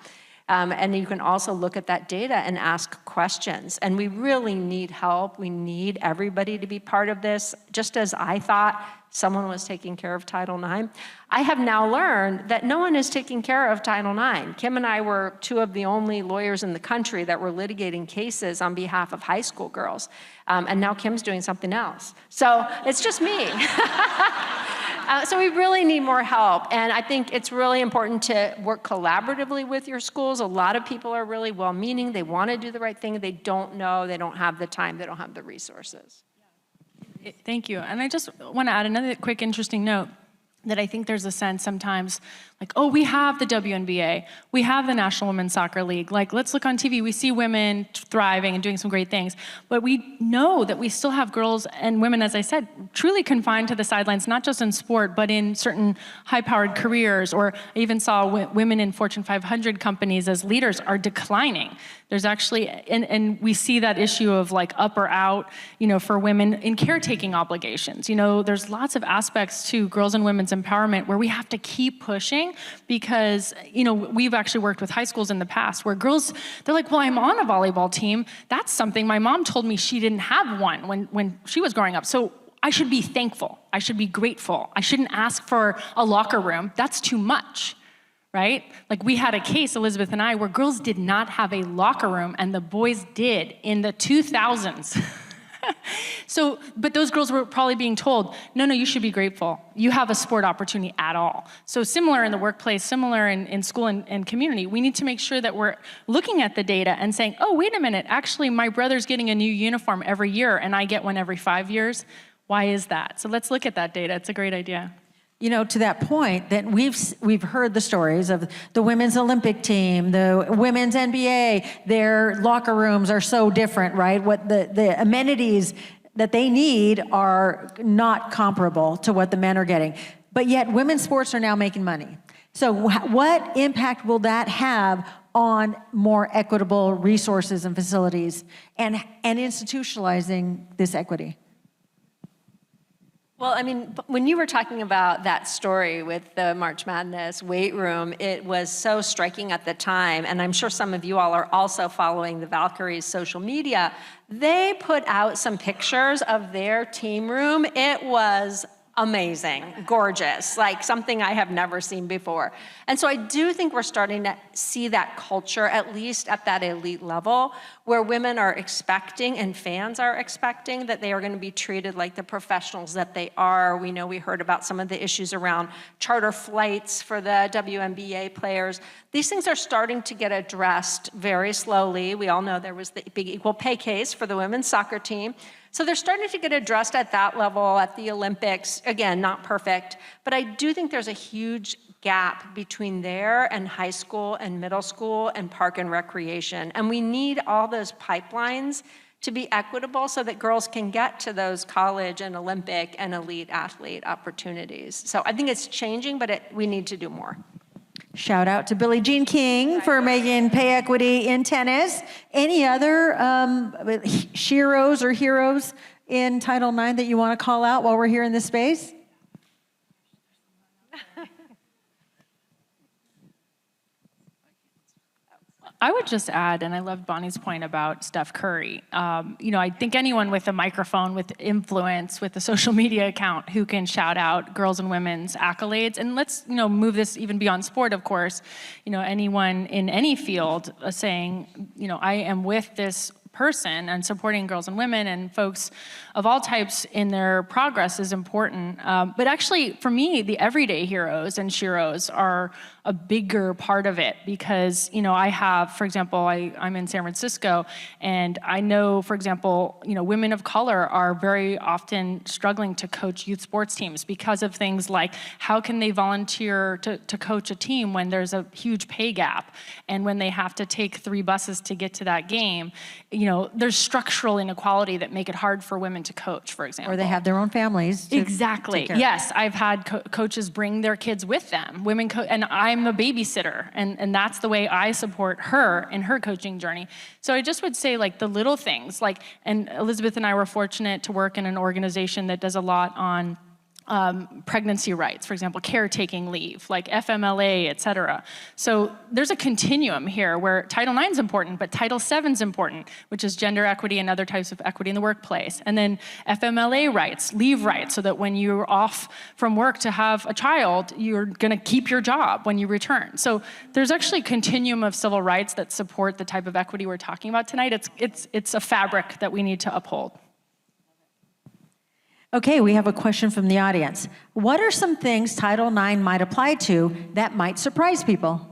And you can also look at that data and ask questions. And we really need help. We need everybody to be part of this. Just as I thought someone was taking care of Title IX, I have now learned that no one is taking care of Title IX. Kim and I were two of the only lawyers in the country that were litigating cases on behalf of high school girls. And now Kim's doing something else. So it's just me. So we really need more help. And I think it's really important to work collaboratively with your schools. A lot of people are really well-meaning. They want to do the right thing. They don't know. They don't have the time. They don't have the resources. Thank you. And I just want to add another quick interesting note that I think there's a sense sometimes like, oh, we have the WNBA, we have the National Women's Soccer League, like let's look on TV, we see women thriving and doing some great things, but we know that we still have girls and women, as I said, truly confined to the sidelines, not just in sport, but in certain high-powered careers, or I even saw women in Fortune 500 companies as leaders are declining. There's actually, and we see that issue of like up or out, for women in caretaking obligations. There's lots of aspects to girls and women's empowerment where we have to keep pushing because, we've actually worked with high schools in the past where girls, they're like, well, I'm on a volleyball team. That's something my mom told me she didn't have one when she was growing up. So I should be thankful. I should be grateful. I shouldn't ask for a locker room. That's too much. Right? Like we had a case, Elizabeth and I, where girls did not have a locker room and the boys did in the 2000s. But those girls were probably being told, no, you should be grateful. You have a sport opportunity at all. So similar in the workplace, similar in school and community, we need to make sure that we're looking at the data and saying, oh, wait a minute, actually my brother's getting a new uniform every year and I get one every 5 years. Why is that? So let's look at that data. It's a great idea. To that point, that we've heard the stories of the women's Olympic team, the women's NBA, their locker rooms are so different, right? What the amenities that they need are not comparable to what the men are getting. But yet women's sports are now making money. So what impact will that have on more equitable resources and facilities and institutionalizing this equity? Well, I mean, when you were talking about that story with the March Madness weight room, it was so striking at the time, and I'm sure some of you all are also following the Valkyries' social media. They put out some pictures of their team room. It was amazing, gorgeous, like something I have never seen before. And so I do think we're starting to see that culture, at least at that elite level, where women are expecting and fans are expecting that they are going to be treated like the professionals that they are. We know we heard about some of the issues around charter flights for the WNBA players. These things are starting to get addressed very slowly. We all know there was the big equal pay case for the women's soccer team. So they're starting to get addressed at that level, at the Olympics. Again, not perfect, but I do think there's a huge gap between there and high school and middle school and park and recreation. And we need all those pipelines to be equitable so that girls can get to those college and Olympic and elite athlete opportunities. So I think it's changing, but we need to do more. Shout out to Billie Jean King for making pay equity in tennis. Any other sheroes or heroes in Title IX that you want to call out while we're here in this space? I would just add, and I loved Bonnie's point about Steph Curry. I think anyone with a microphone, with influence, with a social media account who can shout out girls and women's accolades, and let's move this even beyond sport, of course. Anyone in any field saying, I am with this person and supporting girls and women and folks of all types in their progress is important. But actually, for me, the everyday heroes and sheroes are a bigger part of it because, I have, for example, I'm in San Francisco, and I know, for example, women of color are very often struggling to coach youth sports teams because of things like how can they volunteer to coach a team when there's a huge pay gap and when they have to take 3 buses to get to that game. There's structural inequality that make it hard for women to coach, for example. Or they have their own families. Exactly. Yes, I've had coaches bring their kids with them. And I'm a babysitter, and that's the way I support her in her coaching journey. So I just would say, the little things, and Elizabeth and I were fortunate to work in an organization that does a lot on pregnancy rights, for example, caretaking leave, like FMLA, et cetera. So there's a continuum here where Title IX is important, but Title VII is important, which is gender equity and other types of equity in the workplace. And then FMLA rights, leave rights, so that when you're off from work to have a child, you're gonna keep your job when you return. So there's actually a continuum of civil rights that support the type of equity we're talking about tonight. It's a fabric that we need to uphold. Okay, we have a question from the audience. What are some things Title IX might apply to that might surprise people?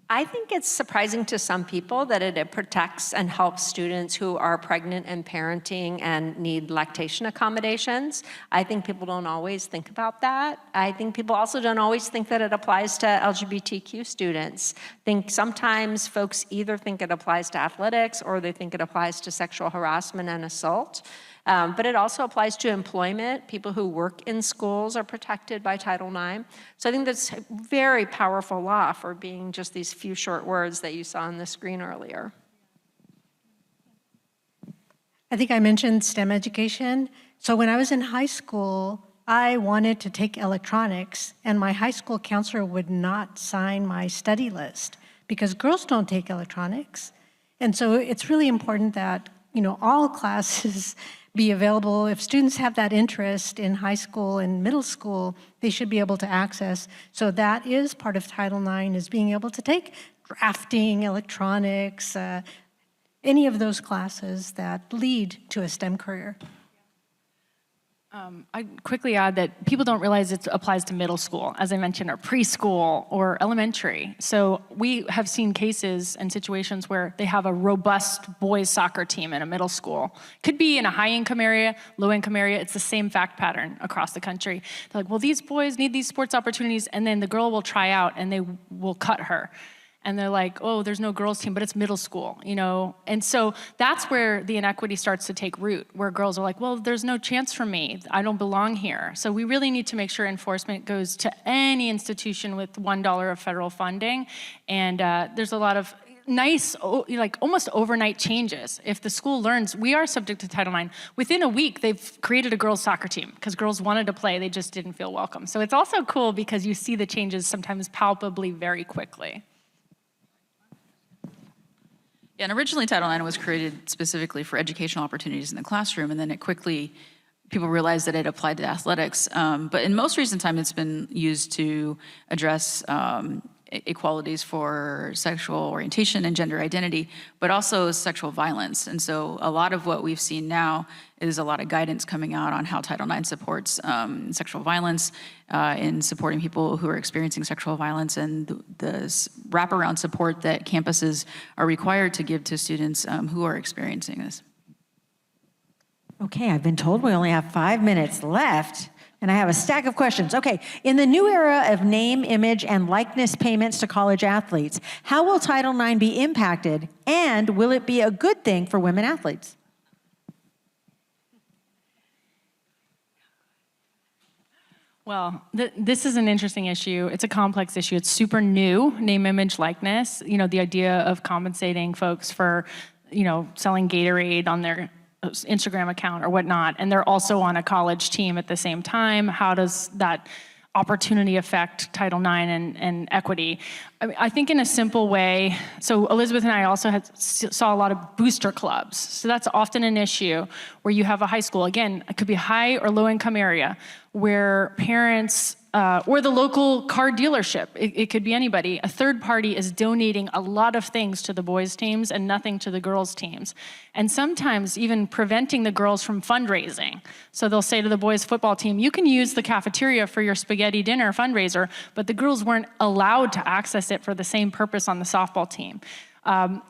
I think it's surprising to some people that it protects and helps students who are pregnant and parenting and need lactation accommodations. I think people don't always think about that. I think people also don't always think that it applies to LGBTQ students. I think sometimes folks either think it applies to athletics or they think it applies to sexual harassment and assault. But it also applies to employment. People who work in schools are protected by Title IX. So I think that's a very powerful law for being just these few short words that you saw on the screen earlier. I think I mentioned STEM education. So when I was in high school, I wanted to take electronics, and my high school counselor would not sign my study list because girls don't take electronics. And so it's really important that, all classes be available. If students have that interest in high school and middle school, they should be able to access. So that is part of Title IX, is being able to take drafting, electronics, any of those classes that lead to a STEM career. I'd quickly add that people don't realize it applies to middle school, as I mentioned, or preschool or elementary. So we have seen cases and situations where they have a robust boys soccer team in a middle school. Could be in a high-income area, low-income area. It's the same fact pattern across the country. They're like, well, these boys need these sports opportunities, and then the girl will try out and they will cut her. And they're like, oh, there's no girls team, but it's middle school, you know? And so that's where the inequity starts to take root, where girls are like, well, there's no chance for me. I don't belong here. So we really need to make sure enforcement goes to any institution with $1 of federal funding. And there's a lot of nice, like almost overnight changes. If the school learns, we are subject to Title IX. Within a week, they've created a girls' soccer team because girls wanted to play, they just didn't feel welcome. So it's also cool because you see the changes sometimes palpably very quickly. Yeah, and originally Title IX was created specifically for educational opportunities in the classroom, and then it quickly, people realized that it applied to athletics. But in most recent time, it's been used to address equalities for sexual orientation and gender identity, but also sexual violence. And so a lot of what we've seen now is a lot of guidance coming out on how Title IX supports sexual violence, in supporting people who are experiencing sexual violence, and the wraparound support that campuses are required to give to students who are experiencing this. Okay, I've been told we only have 5 minutes left, and I have a stack of questions. Okay, in the new era of name, image, and likeness payments to college athletes, how will Title IX be impacted, and will it be a good thing for women athletes? Well, this is an interesting issue. It's a complex issue. It's super new, name, image, likeness. You know, the idea of compensating folks for, you know, selling Gatorade on their Instagram account or whatnot, and they're also on a college team at the same time. How does that opportunity affect Title IX and equity? I think in a simple way, so Elizabeth and I also saw a lot of booster clubs. So that's often an issue where you have a high school, again, it could be high or low income area, where parents, or the local car dealership, it could be anybody, a third party is donating a lot of things to the boys' teams and nothing to the girls' teams. And sometimes even preventing the girls from fundraising. So they'll say to the boys' football team, you can use the cafeteria for your spaghetti dinner fundraiser, but the girls weren't allowed to access it for the same purpose on the softball team.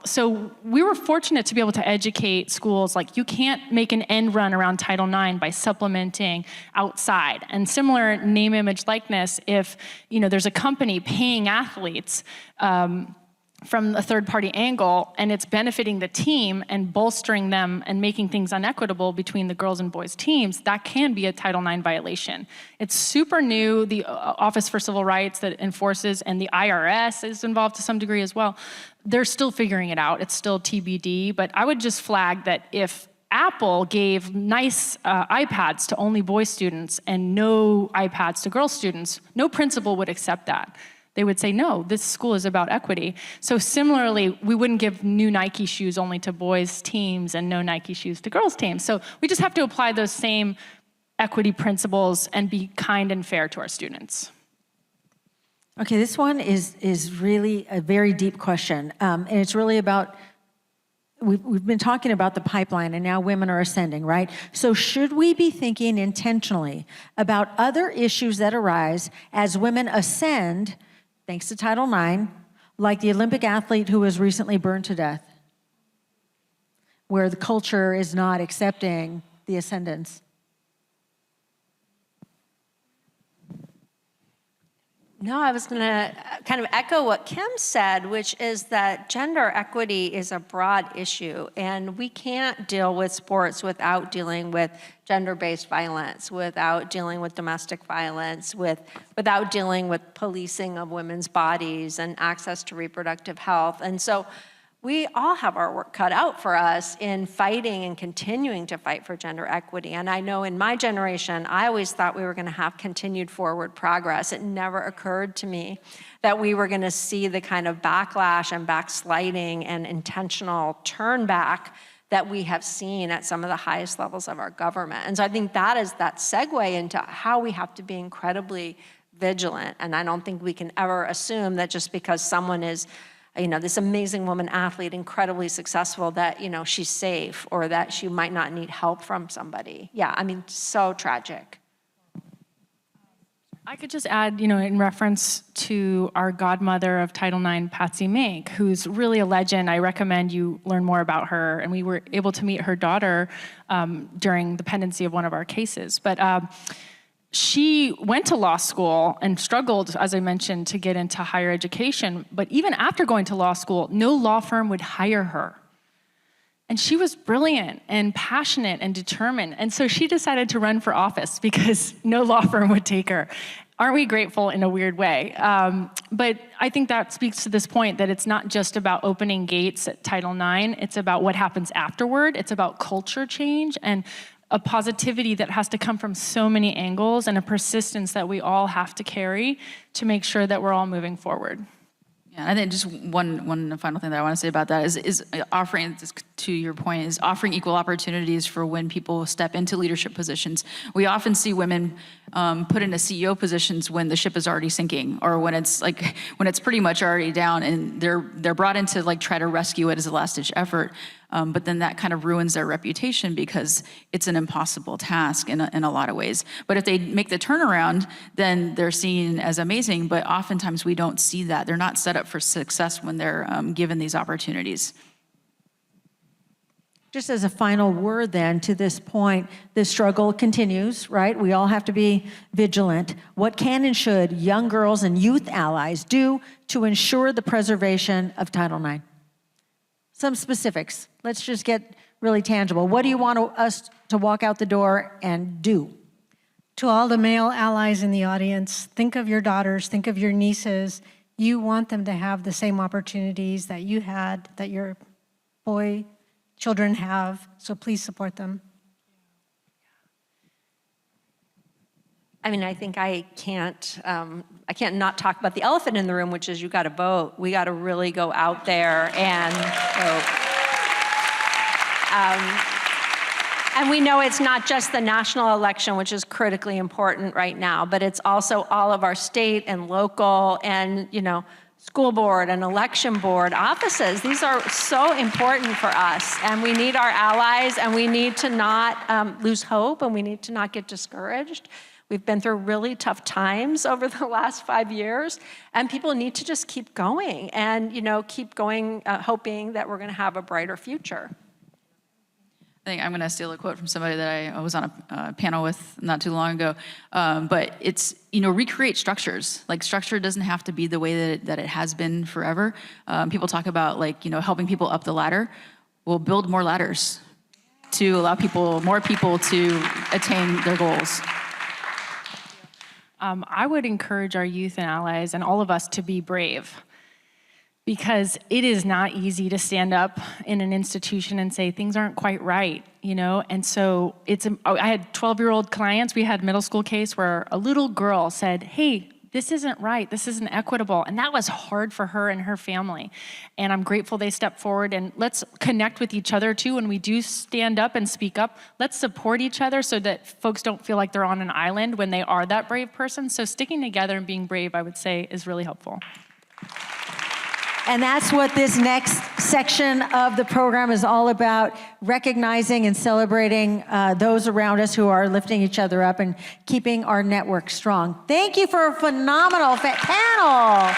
So we were fortunate to be able to educate schools like you can't make an end run around Title IX by supplementing outside. And similar name, image, likeness, if there's a company paying athletes from a third-party angle and it's benefiting the team and bolstering them and making things unequitable between the girls and boys teams, that can be a Title IX violation. It's super new. The Office for Civil Rights that enforces, and the IRS is involved to some degree as well. They're still figuring it out. It's still TBD, but I would just flag that if Apple gave nice iPads to only boy students and no iPads to girl students, no principal would accept that. They would say, no, this school is about equity. So similarly, we wouldn't give new Nike shoes only to boys' teams and no Nike shoes to girls' teams. So we just have to apply those same equity principles and be kind and fair to our students. Okay, this one is really a very deep question. And it's really about, we've been talking about the pipeline and now women are ascending, right? So should we be thinking intentionally about other issues that arise as women ascend, thanks to Title IX, like the Olympic athlete who was recently burned to death, where the culture is not accepting the ascendance? No, I was going to kind of echo what Kim said, which is that gender equity is a broad issue, and we can't deal with sports without dealing with gender-based violence, without dealing with domestic violence, without dealing with policing of women's bodies and access to reproductive health. And so we all have our work cut out for us in fighting and continuing to fight for gender equity. And I know in my generation, I always thought we were going to have continued forward progress. It never occurred to me that we were going to see the kind of backlash and backsliding and intentional turn back that we have seen at some of the highest levels of our government. And so I think that is that segue into how we have to be incredibly vigilant. And I don't think we can ever assume that just because someone is this amazing woman athlete, incredibly successful, that, she's safe or that she might not need help from somebody. Yeah, I mean, so tragic. I could just add, in reference to our godmother of Title IX, Patsy Mink, who's really a legend. I recommend you learn more about her. And we were able to meet her daughter during the pendency of one of our cases. But she went to law school and struggled, as I mentioned, to get into higher education. But even after going to law school, no law firm would hire her. And she was brilliant and passionate and determined. And so she decided to run for office because no law firm would take her. Aren't we grateful in a weird way? But I think that speaks to this point that it's not just about opening gates at Title IX. It's about what happens afterward. It's about culture change and a positivity that has to come from so many angles and a persistence that we all have to carry to make sure that we're all moving forward. Yeah, I think just one final thing that I want to say about that is offering, to your point, is offering equal opportunities for when people step into leadership positions. We often see women put into CEO positions when the ship is already sinking, or when it's pretty much already down, and they're brought in to try to rescue it as a last-ditch effort. But then that kind of ruins their reputation because it's an impossible task in a lot of ways. But if they make the turnaround, then they're seen as amazing, but oftentimes we don't see that. They're not set up for success when they're given these opportunities. Just as a final word then to this point, the struggle continues, right? We all have to be vigilant. What can and should young girls and youth allies do to ensure the preservation of Title IX? Some specifics. Let's just get really tangible. What do you want us to walk out the door and do? To all the male allies in the audience, think of your daughters, think of your nieces. You want them to have the same opportunities that you had, that your boy children have, so please support them. I mean, I think I can't not talk about the elephant in the room, which is you got to vote. We got to really go out there and vote. And we know it's not just the national election, which is critically important right now, but it's also all of our state and local and, school board and election board offices. These are so important for us, and we need our allies, and we need to not lose hope, and we need to not get discouraged. We've been through really tough times over the last 5 years, and people need to just keep going and, keep going, hoping that we're going to have a brighter future. I think I'm going to steal a quote from somebody that I was on a panel with not too long ago. But it's, recreate structures. Structure doesn't have to be the way that it has been forever. People talk about helping people up the ladder. We'll build more ladders to allow more people to attain their goals. I would encourage our youth and allies and all of us to be brave, because it is not easy to stand up in an institution and say things aren't quite right, And so I had 12-year-old clients. We had a middle school case where a little girl said, "Hey, this isn't right. This isn't equitable." And that was hard for her and her family. And I'm grateful they stepped forward, and let's connect with each other too. When we do stand up and speak up, let's support each other so that folks don't feel like they're on an island when they are that brave person. So sticking together and being brave, I would say, is really helpful. And that's what this next section of the program is all about, recognizing and celebrating those around us who are lifting each other up and keeping our network strong. Thank you for a phenomenal panel.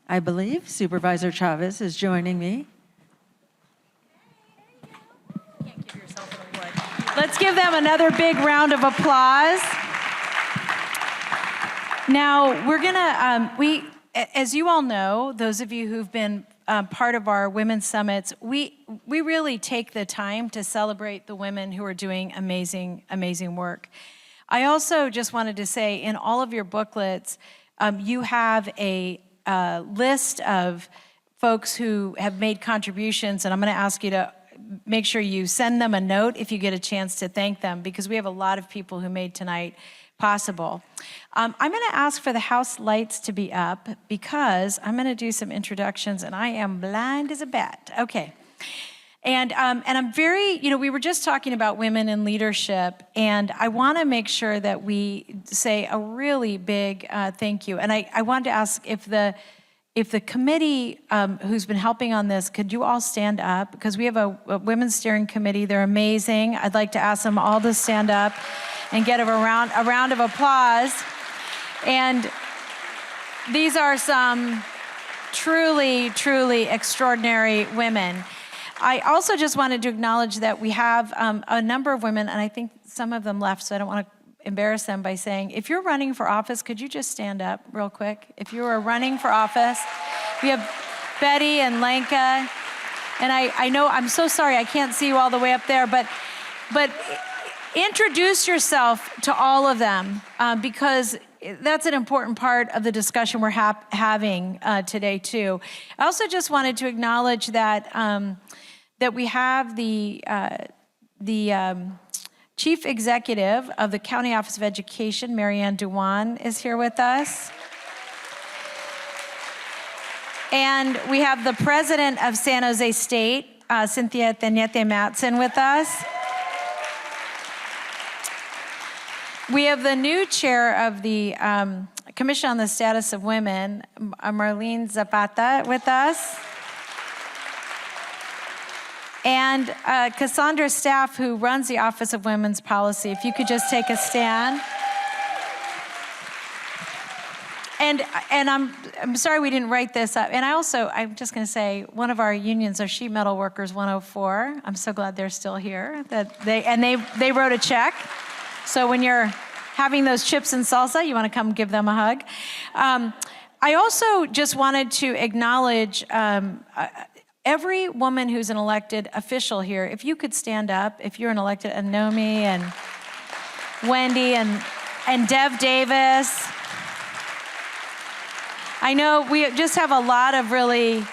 I believe Supervisor Chavez is joining me. Let's give them another big round of applause. Now, we're gonna, as you all know, those of you who've been part of our women's summits, we really take the time to celebrate the women who are doing amazing, amazing work. I also just wanted to say, in all of your booklets, you have a list of folks who have made contributions, and I'm gonna ask you to make sure you send them a note if you get a chance to thank them, because we have a lot of people who made tonight possible. I'm going to ask for the house lights to be up because I'm going to do some introductions, and I am blind as a bat. Okay. And I'm very, we were just talking about women in leadership, and I want to make sure that we say a really big thank you. And I wanted to ask if the committee who's been helping on this, could you all stand up? Because we have a women's steering committee. They're amazing. I'd like to ask them all to stand up and get a round of applause. And these are some truly, truly extraordinary women. I also just wanted to acknowledge that we have a number of women, and I think some of them left, so I don't want to embarrass them by saying, if you're running for office, could you just stand up real quick? If you are running for office, we have Betty and Lenka, and I know, I'm so sorry, I can't see you all the way up there, but introduce yourself to all of them because that's an important part of the discussion we're having today too. I also just wanted to acknowledge that that we have the Chief Executive of the County Office of Education, Marianne Dewan, is here with us. And we have the President of San Jose State, Cynthia Tenete Matson, with us. We have the new chair of the Commission on the Status of Women, Marlene Zapata, with us. And Cassandra Staff, who runs the Office of Women's Policy. If you could just take a stand. And I'm sorry we didn't write this up. And I'm just going to say, one of our unions are Sheet Metal Workers 104. I'm so glad they're still here. They wrote a check. So when you're having those chips and salsa, you want to come give them a hug. I also just wanted to acknowledge every woman who's an elected official here. If you could stand up, if you're an elected, and Nomi and Wendy and Dev Davis. I know we just have a lot of really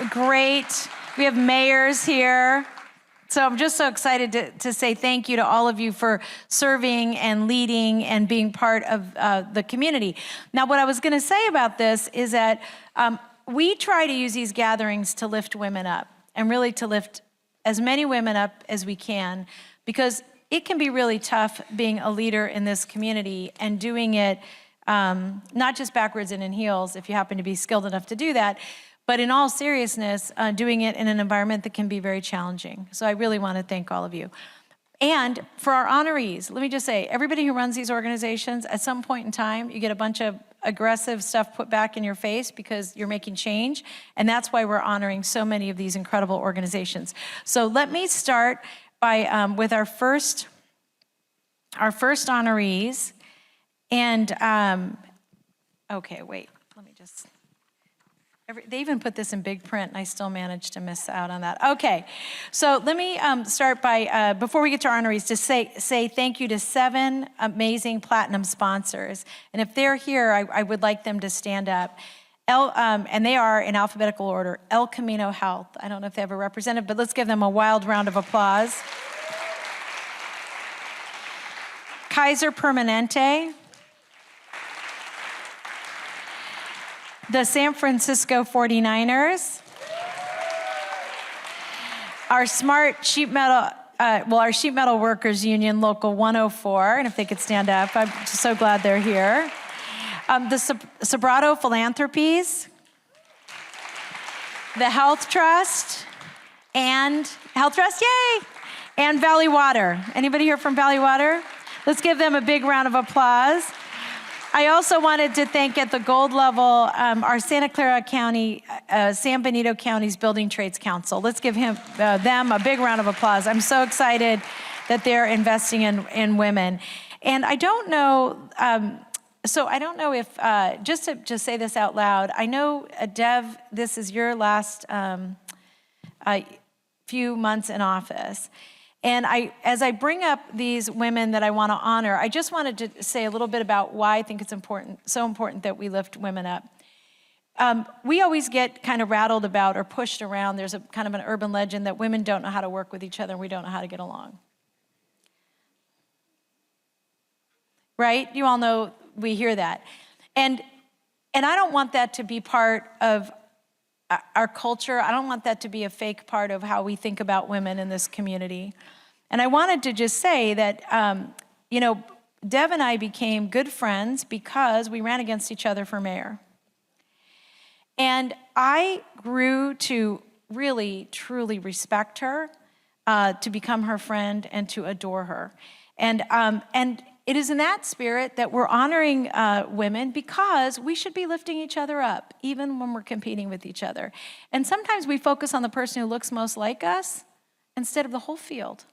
great, we have mayors here. So I'm just so excited to say thank you to all of you for serving and leading and being part of the community. Now, what I was going to say about this is that we try to use these gatherings to lift women up and really to lift as many women up as we can, because it can be really tough being a leader in this community and doing it not just backwards and in heels if you happen to be skilled enough to do that, but in all seriousness, doing it in an environment that can be very challenging. So I really want to thank all of you. And for our honorees, let me just say, everybody who runs these organizations, at some point in time, you get a bunch of aggressive stuff put back in your face because you're making change. And that's why we're honoring so many of these incredible organizations. So let me start by with our first honorees. And, okay, wait, let me just, they even put this in big print and I still managed to miss out on that. Okay, so let me start by, before we get to our honorees, to say thank you to 7 amazing platinum sponsors. And if they're here, I would like them to stand up. And they are in alphabetical order. El Camino Health. I don't know if they have a representative, but let's give them a wild round of applause. Kaiser Permanente. The San Francisco 49ers. Our smart sheet metal, our sheet metal workers union, Local 104, and if they could stand up, I'm just so glad they're here. The Sobrato Philanthropies, the Health Trust, and Health Trust, yay! And Valley Water. Anybody here from Valley Water? Let's give them a big round of applause. I also wanted to thank at the gold level our Santa Clara County, San Benito County's Building Trades Council. Let's give them a big round of applause. I'm so excited that they're investing in women. And I don't know, so I don't know if, just to say this out loud, I know, Dev, this is your last few months in office. And as I bring up these women that I want to honor, I just wanted to say a little bit about why I think it's so important that we lift women up. We always get kind of rattled about or pushed around. There's a kind of an urban legend that women don't know how to work with each other and we don't know how to get along. Right? You all know we hear that. And I don't want that to be part of our culture. I don't want that to be a fake part of how we think about women in this community. And I wanted to just say that, Dev and I became good friends because we ran against each other for mayor. And I grew to really, truly respect her, to become her friend and to adore her. And it is in that spirit that we're honoring women, because we should be lifting each other up, even when we're competing with each other. And sometimes we focus on the person who looks most like us instead of the whole field.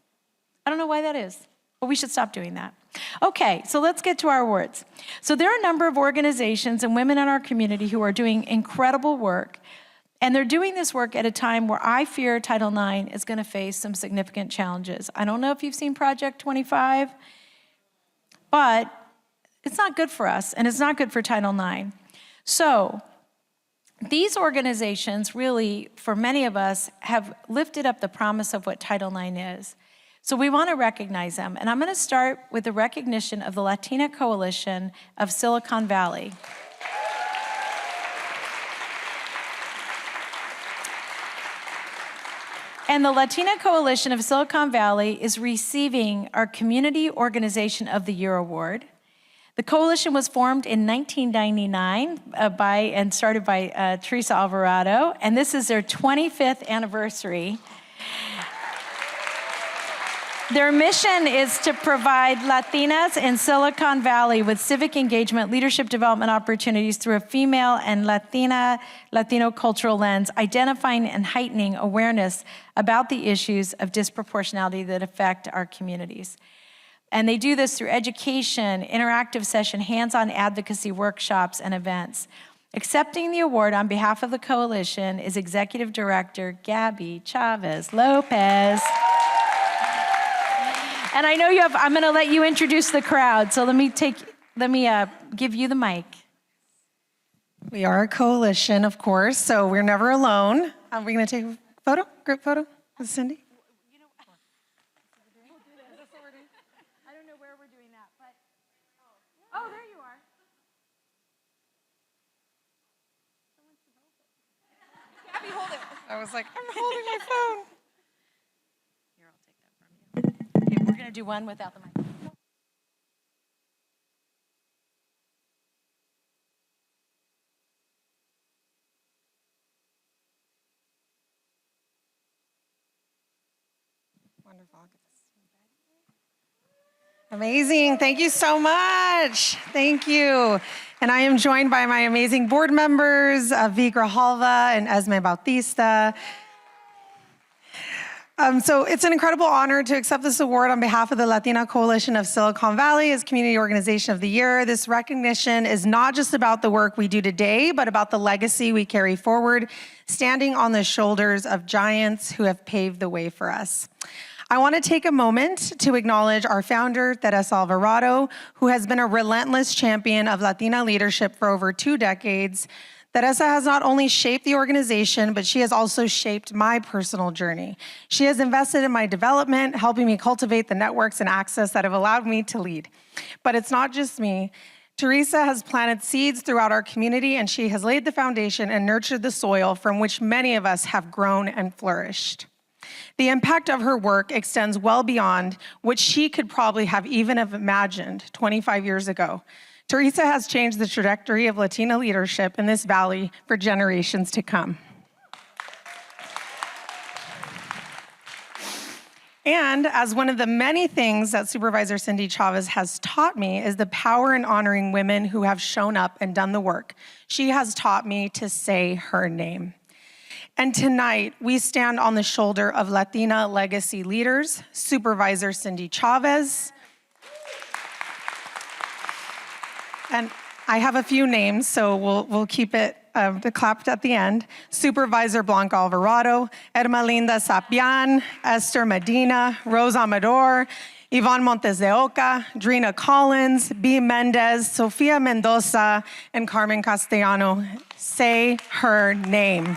I don't know why that is, but we should stop doing that. Okay, so let's get to our awards. So there are a number of organizations and women in our community who are doing incredible work, and they're doing this work at a time where I fear Title IX is going to face some significant challenges. I don't know if you've seen Project 25, but it's not good for us, and it's not good for Title IX. So these organizations really, for many of us, have lifted up the promise of what Title IX is. So we want to recognize them, and I'm going to start with the recognition of the Latina Coalition of Silicon Valley. And the Latina Coalition of Silicon Valley is receiving our Community Organization of the Year Award. The coalition was formed in 1999 and started by Teresa Alvarado, and this is their 25th anniversary. Their mission is to provide Latinas in Silicon Valley with civic engagement, leadership development opportunities through a female and Latino cultural lens, identifying and heightening awareness about the issues of disproportionality that affect our communities. And they do this through education, interactive session, hands-on advocacy workshops, and events. Accepting the award on behalf of the coalition is Executive Director Gabby Chavez Lopez. And I know you have, I'm going to let you introduce the crowd, so let me give you the mic. We are a coalition, of course, so we're never alone. Are we going to take a photo, group photo with Cindy? I don't know where we're doing that, but oh, there you are. Gabby, hold it. I was like, I'm holding my phone. Here, I'll take that from you. Okay, we're going to do one without the mic. Wonderful. I'll get this. Amazing. Thank you so much. Thank you. And I am joined by my amazing board members, V. Grijalva and Esme Bautista. So it's an incredible honor to accept this award on behalf of the Latina Coalition of Silicon Valley as Community Organization of the Year. This recognition is not just about the work we do today, but about the legacy we carry forward, standing on the shoulders of giants who have paved the way for us. I want to take a moment to acknowledge our founder, Teresa Alvarado, who has been a relentless champion of Latina leadership for over 2 decades. Teresa has not only shaped the organization, but she has also shaped my personal journey. She has invested in my development, helping me cultivate the networks and access that have allowed me to lead. But it's not just me. Teresa has planted seeds throughout our community, and she has laid the foundation and nurtured the soil from which many of us have grown and flourished. The impact of her work extends well beyond what she could probably have even have imagined 25 years ago. Teresa has changed the trajectory of Latina leadership in this valley for generations to come. And as one of the many things that Supervisor Cindy Chavez has taught me is the power in honoring women who have shown up and done the work. She has taught me to say her name. And tonight, we stand on the shoulder of Latina legacy leaders, Supervisor Cindy Chavez. And I have a few names, so we'll keep it clapped at the end. Supervisor Blanca Alvarado, Ermelinda Sapian, Esther Medina, Rosa Amador, Yvonne Montes de Oca, Drina Collins, B. Mendez, Sofia Mendoza, and Carmen Castellano. Say her name.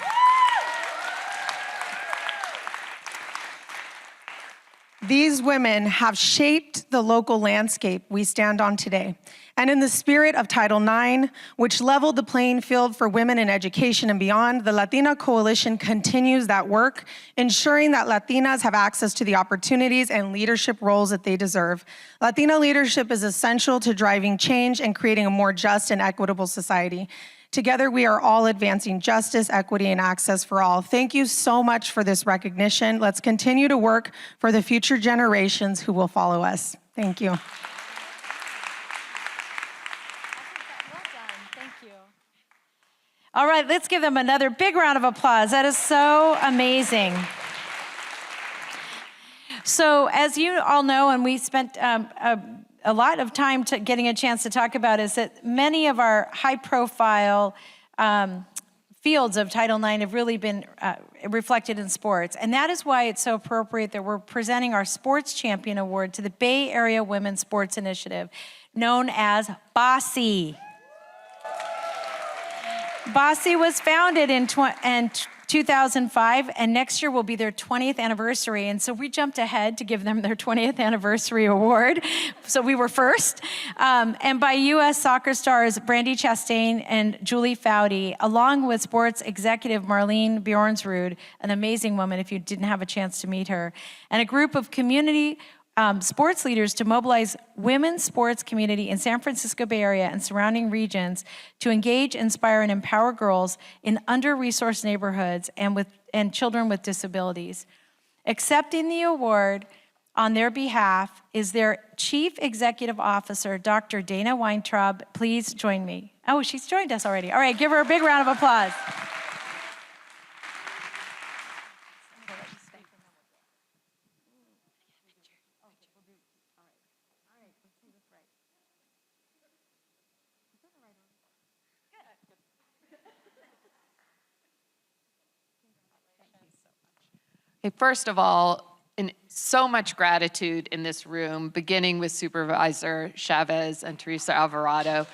These women have shaped the local landscape we stand on today. And in the spirit of Title IX, which leveled the playing field for women in education and beyond, the Latina Coalition continues that work, ensuring that Latinas have access to the opportunities and leadership roles that they deserve. Latina leadership is essential to driving change and creating a more just and equitable society. Together, we are all advancing justice, equity, and access for all. Thank you so much for this recognition. Let's continue to work for the future generations who will follow us. Thank you. All right, let's give them another big round of applause. That is so amazing. So as you all know, and we spent a lot of time getting a chance to talk about, is that many of our high-profile fields of Title IX have really been reflected in sports. And that is why it's so appropriate that we're presenting our Sports Champion Award to the Bay Area Women's Sports Initiative, known as BOSSI. BOSSI was founded in 2005, and next year will be their 20th anniversary. And so we jumped ahead to give them their 20th anniversary award. So we were first. And by U.S. soccer stars Brandy Chastain and Julie Foudy, along with sports executive Marlene Bjornsrud, an amazing woman if you didn't have a chance to meet her, and a group of community sports leaders to mobilize women's sports community in San Francisco Bay Area and surrounding regions to engage, inspire, and empower girls in under-resourced neighborhoods and children with disabilities. Accepting the award on their behalf is their Chief Executive Officer, Dr. Dana Weintraub. Please join me. Oh, she's joined us already. All right, give her a big round of applause. Hey, first of all, so much gratitude in this room, beginning with Supervisor Chavez and Teresa Alvarado.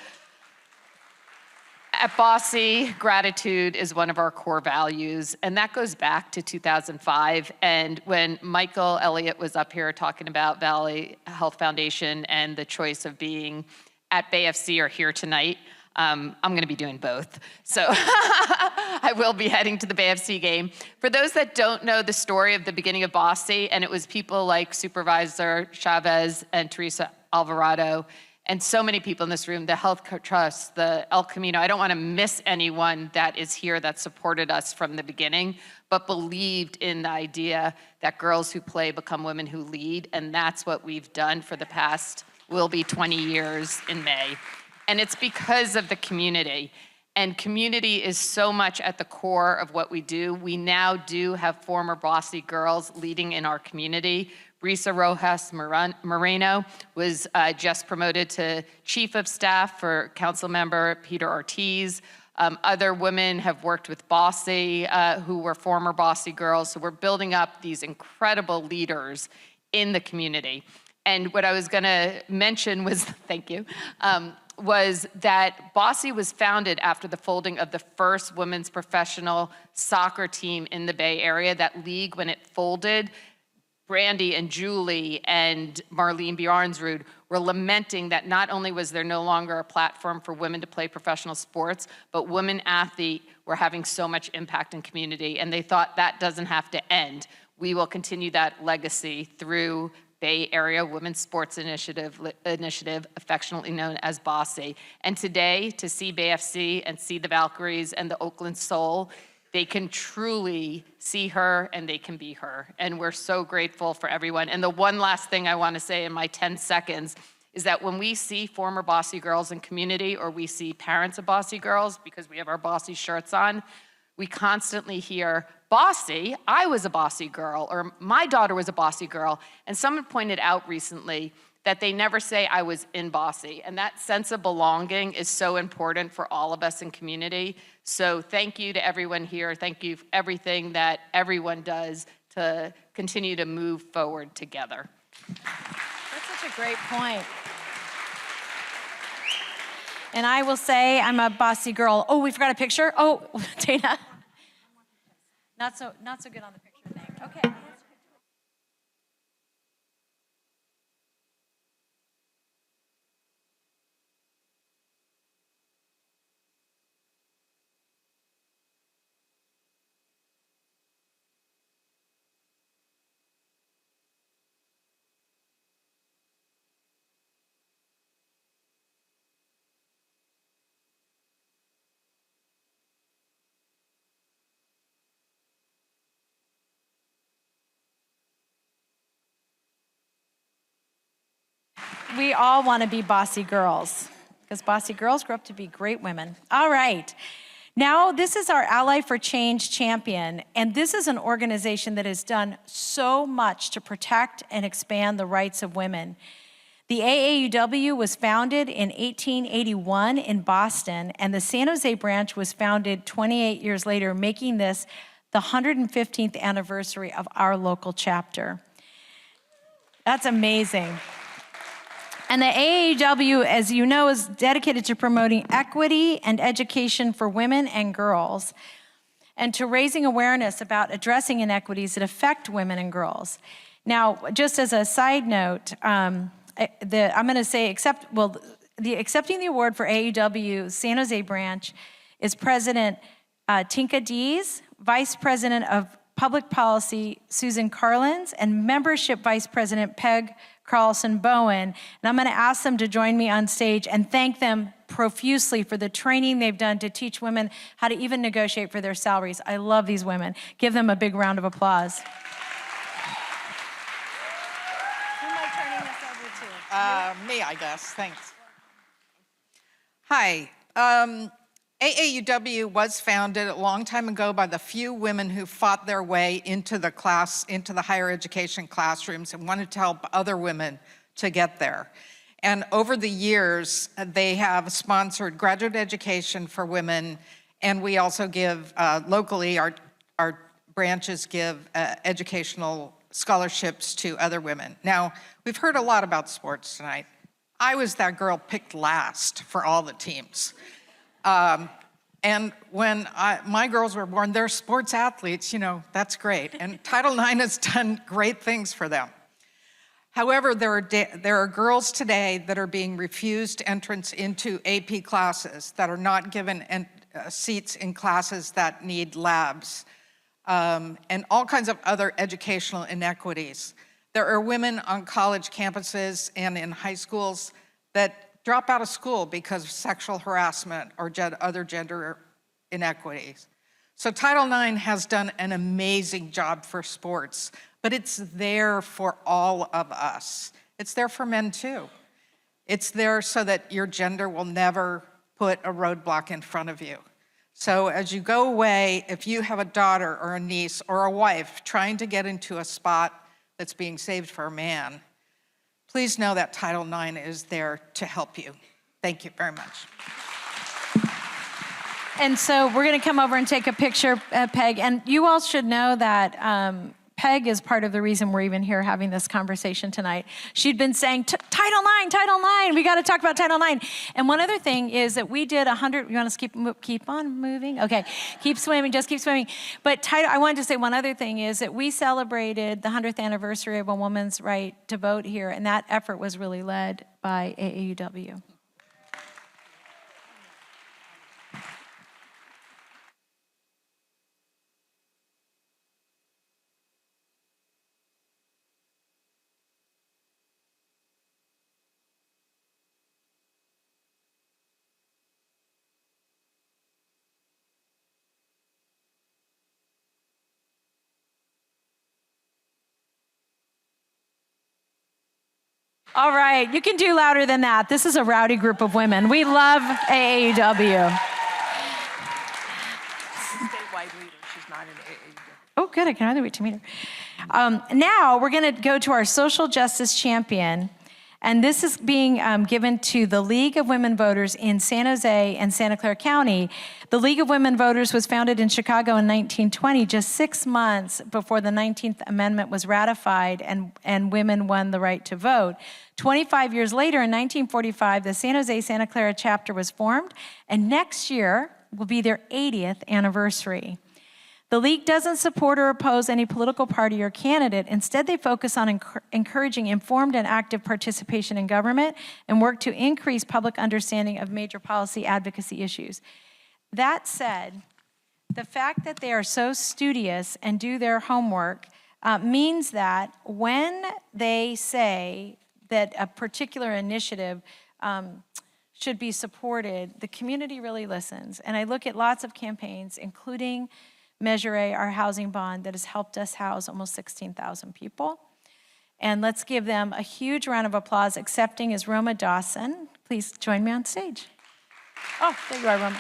At BOSSI, gratitude is one of our core values, and that goes back to 2005. And when Michael Elliott was up here talking about Valley Health Foundation and the choice of being at BayFC or here tonight, I'm gonna be doing both. So I will be heading to the BayFC game. For those that don't know the story of the beginning of BOSSI, and it was people like Supervisor Chavez and Teresa Alvarado, and so many people in this room, the Health Trust, the El Camino. I don't wanna miss anyone that is here that supported us from the beginning, but believed in the idea that girls who play become women who lead, and that's what we've done for the past, will be 20 years in May. And it's because of the community. And community is so much at the core of what we do. We now do have former BOSSI girls leading in our community. Risa Rojas Moreno was just promoted to Chief of Staff for Council Member Peter Ortiz. Other women have worked with BOSSI who were former BOSSI girls. So we're building up these incredible leaders in the community. And what I was gonna mention was, thank you, was that BOSSI was founded after the folding of the first women's professional soccer team in the Bay Area. That league, when it folded, Brandy and Julie and Marlene Bjornsrud were lamenting that not only was there no longer a platform for women to play professional sports, but women athletes were having so much impact in community, and they thought that doesn't have to end. We will continue that legacy through Bay Area Women's Sports Initiative, affectionately known as BOSSI. And today, to see BayFC and see the Valkyries and the Oakland Soul, they can truly see her and they can be her. And we're so grateful for everyone. And the one last thing I want to say in my 10 seconds is that when we see former BOSSI girls in community, or we see parents of BOSSI girls, because we have our BOSSI shirts on, we constantly hear, BOSSI, I was a BOSSI girl, or my daughter was a BOSSI girl. And someone pointed out recently that they never say I was in BOSSI. And that sense of belonging is so important for all of us in community. So thank you to everyone here. Thank you for everything that everyone does to continue to move forward together. That's such a great point. And I will say I'm a BOSSI girl. Oh, we forgot a picture? Oh, Dana. Not so good on the picture thing. Okay. We all want to be BOSSI girls, because BOSSI girls grow up to be great women. All right. Now, this is our Ally for Change champion, and this is an organization that has done so much to protect and expand the rights of women. The AAUW was founded in 1881 in Boston, and the San Jose branch was founded 28 years later, making this the 115th anniversary of our local chapter. That's amazing. And the AAUW, as you know, is dedicated to promoting equity and education for women and girls, and to raising awareness about addressing inequities that affect women and girls. Now, just as a side note, I'm going to say, accepting the award for AAUW San Jose branch is President Tinka Dees, Vice President of Public Policy Susan Carlins, and Membership Vice President Peg Carlson Bowen. And I'm going to ask them to join me on stage and thank them profusely for the training they've done to teach women how to even negotiate for their salaries. I love these women. Give them a big round of applause. Who am I turning this over to? Me, I guess. Thanks. Hi. AAUW was founded a long time ago by the few women who fought their way into the higher education classrooms and wanted to help other women to get there. And over the years, they have sponsored graduate education for women, and we also give, locally, our branches give educational scholarships to other women. Now, we've heard a lot about sports tonight. I was that girl picked last for all the teams. And when my girls were born, they're sports athletes, you know, that's great. And Title IX has done great things for them. However, there are girls today that are being refused entrance into AP classes, that are not given seats in classes that need labs, and all kinds of other educational inequities. There are women on college campuses and in high schools that drop out of school because of sexual harassment or other gender inequities. So Title IX has done an amazing job for sports, but it's there for all of us. It's there for men too. It's there so that your gender will never put a roadblock in front of you. So as you go away, if you have a daughter or a niece or a wife trying to get into a spot that's being saved for a man, please know that Title IX is there to help you. Thank you very much. And so we're going to come over and take a picture, Peg. And you all should know that Peg is part of the reason we're even here having this conversation tonight. She'd been saying, Title IX, we got to talk about Title IX. And one other thing is that we did 100, you want us to keep on moving? Okay, keep swimming, just keep swimming. But I wanted to say one other thing is that we celebrated the 100th anniversary of a woman's right to vote here, and that effort was really led by AAUW. All right, you can do louder than that. This is a rowdy group of women. We love AAUW. Statewide leader, she's not in AAUW. Oh, good, I can hardly wait to meet her. Now, we're gonna go to our social justice champion, and this is being given to the League of Women Voters in San Jose and Santa Clara County. The League of Women Voters was founded in Chicago in 1920, just 6 months before the 19th Amendment was ratified and women won the right to vote. 25 years later, in 1945, the San Jose Santa Clara chapter was formed, and next year will be their 80th anniversary. The League doesn't support or oppose any political party or candidate. Instead, they focus on encouraging informed and active participation in government and work to increase public understanding of major policy advocacy issues. That said, the fact that they are so studious and do their homework means that when they say that a particular initiative should be supported, the community really listens. And I look at lots of campaigns, including Measure A, our housing bond, that has helped us house almost 16,000 people. And let's give them a huge round of applause. Accepting is Roma Dawson. Please join me on stage. Oh, there you are, Roma.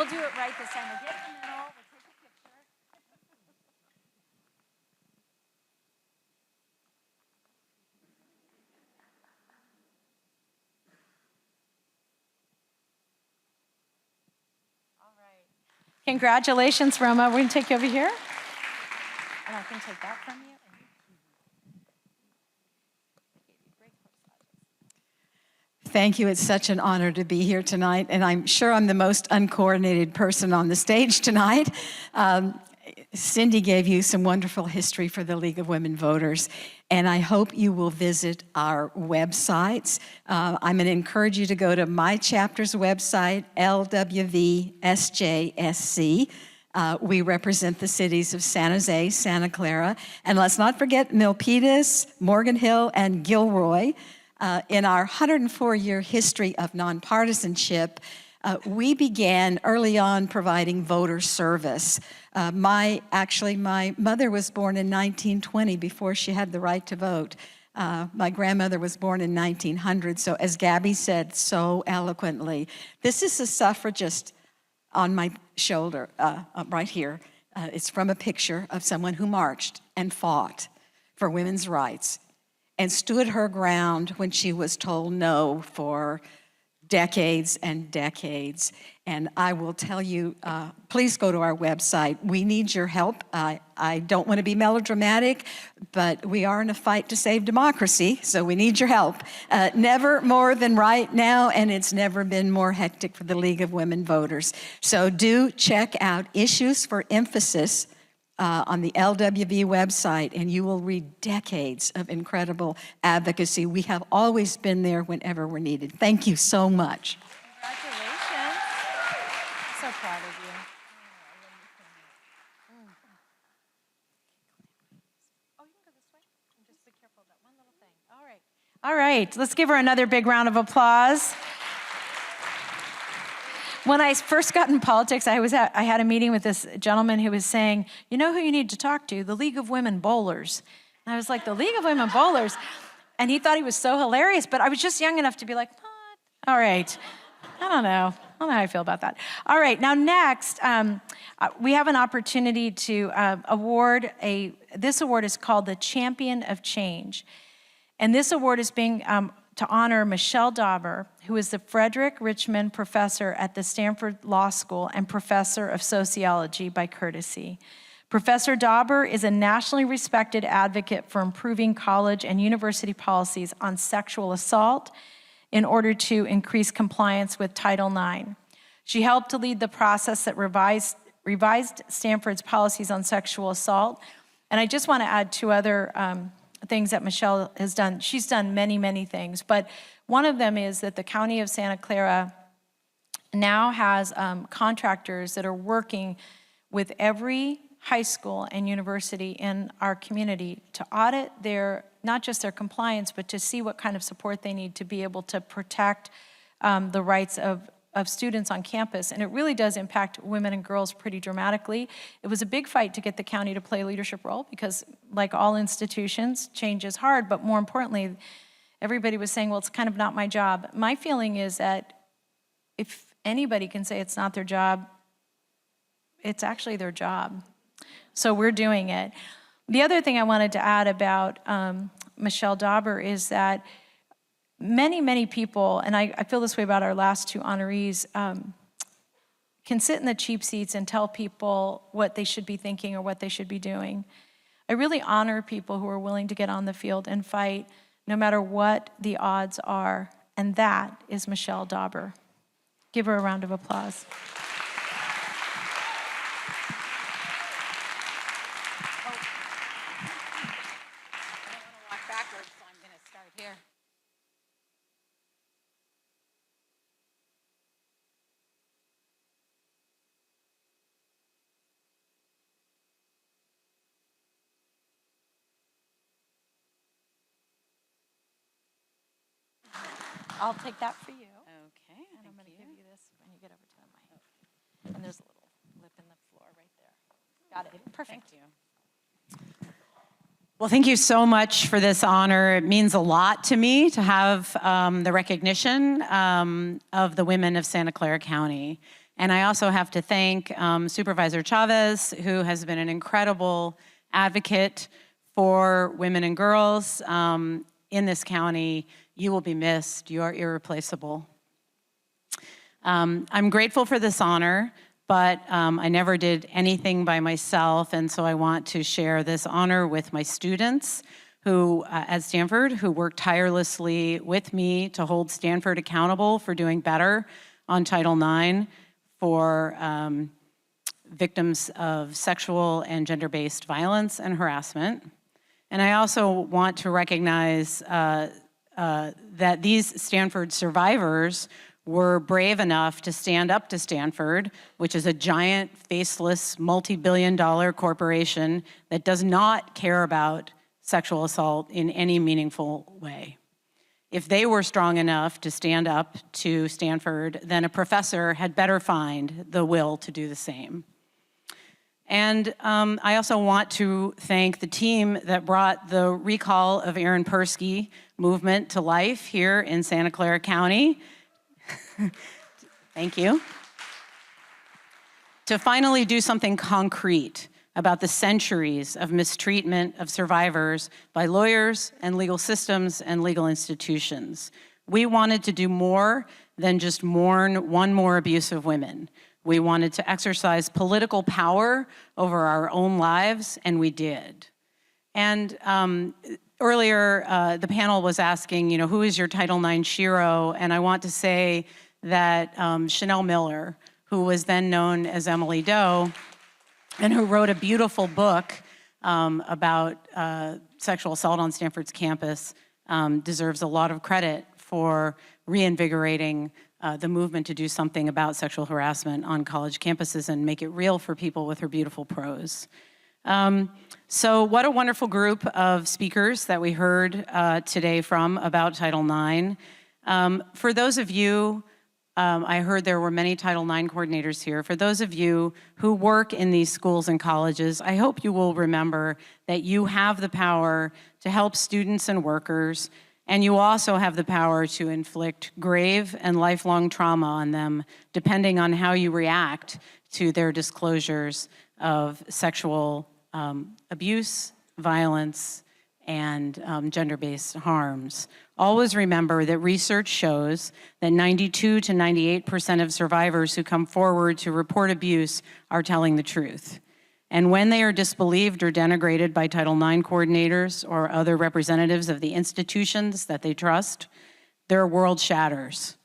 we'll do it right this time. We'll get in the middle. We'll take a picture. All right. Congratulations, Roma. We're going to take you over here. And I can take that from you. Thank you. It's such an honor to be here tonight, and I'm sure I'm the most uncoordinated person on the stage tonight. Cindy gave you some wonderful history for the League of Women Voters, and I hope you will visit our websites. I'm going to encourage you to go to my chapter's website, LWVSJSC. We represent the cities of San Jose, Santa Clara, and let's not forget Milpitas, Morgan Hill, and Gilroy. In our 104-year history of nonpartisanship, we began early on providing voter service. My mother was born in 1920 before she had the right to vote. My grandmother was born in 1900, so as Gabby said so eloquently, this is a suffragist on my shoulder, right here. It's from a picture of someone who marched and fought for women's rights and stood her ground when she was told no for decades and decades. And I will tell you, please go to our website. We need your help. I don't want to be melodramatic, but we are in a fight to save democracy, so we need your help. Never more than right now, and it's never been more hectic for the League of Women Voters. So do check out Issues for Emphasis on the LWV website, and you will read decades of incredible advocacy. We have always been there whenever we're needed. Thank you so much. Congratulations. So proud of you. Oh, you can go this way. Just be careful of that one little thing. All right. All right. Let's give her another big round of applause. When I first got in politics, I had a meeting with this gentleman who was saying, you know who you need to talk to? The League of Women Bowlers. And I was like, the League of Women Bowlers? And he thought he was so hilarious, but I was just young enough to be like, what? All right. I don't know how I feel about that. All right, now next, we have an opportunity to award this award is called the Champion of Change. And this award is being to honor Michelle Dauber, who is the Frederick Richmond Professor at the Stanford Law School and Professor of Sociology by courtesy. Professor Dauber is a nationally respected advocate for improving college and university policies on sexual assault in order to increase compliance with Title IX. She helped to lead the process that revised Stanford's policies on sexual assault. And I just want to add two other things that Michelle has done. She's done many, many things, but one of them is that the County of Santa Clara now has contractors that are working with every high school and university in our community to audit not just their compliance, but to see what kind of support they need to be able to protect the rights of students on campus. And it really does impact women and girls pretty dramatically. It was a big fight to get the county to play a leadership role because, like all institutions, change is hard, but more importantly, everybody was saying, well, it's kind of not my job. My feeling is that if anybody can say it's not their job, it's actually their job. So we're doing it. The other thing I wanted to add about Michelle Dauber is that many, many people, and I feel this way about our last two honorees, can sit in the cheap seats and tell people what they should be thinking or what they should be doing. I really honor people who are willing to get on the field and fight no matter what the odds are, and that is Michelle Dauber. Give her a round of applause. I'll take that for you. Okay, And I'm going to give you this when you get over to the mic. And there's a little lip in the floor right there. Got it. Perfect. Thank you. Well, thank you so much for this honor. It means a lot to me to have the recognition of the women of Santa Clara County. And I also have to thank Supervisor Chavez, who has been an incredible advocate for women and girls in this county. You will be missed. You are irreplaceable. I'm grateful for this honor, but I never did anything by myself, and so I want to share this honor with my students who, at Stanford, who worked tirelessly with me to hold Stanford accountable for doing better on Title IX for victims of sexual and gender-based violence and harassment. And I also want to recognize that these Stanford survivors were brave enough to stand up to Stanford, which is a giant, faceless, multi-billion-dollar corporation that does not care about sexual assault in any meaningful way. If they were strong enough to stand up to Stanford, then a professor had better find the will to do the same. And I also want to thank the team that brought the Recall of Aaron Persky movement to life here in Santa Clara County. Thank you. To finally do something concrete about the centuries of mistreatment of survivors by lawyers and legal systems and legal institutions. We wanted to do more than just mourn one more abuse of women. We wanted to exercise political power over our own lives, and we did. And earlier, the panel was asking, who is your Title IX shiro? And I want to say that Chanel Miller, who was then known as Emily Doe, and who wrote a beautiful book about sexual assault on Stanford's campus, deserves a lot of credit for reinvigorating the movement to do something about sexual harassment on college campuses and make it real for people with her beautiful prose. So what a wonderful group of speakers that we heard today from about Title IX. For those of you, I heard there were many Title IX coordinators here. For those of you who work in these schools and colleges, I hope you will remember that you have the power to help students and workers, and you also have the power to inflict grave and lifelong trauma on them, depending on how you react to their disclosures of sexual abuse, violence, and gender-based harms. Always remember that research shows that 92 to 98% of survivors who come forward to report abuse are telling the truth. And when they are disbelieved or denigrated by Title IX coordinators or other representatives of the institutions that they trust, their world shatters.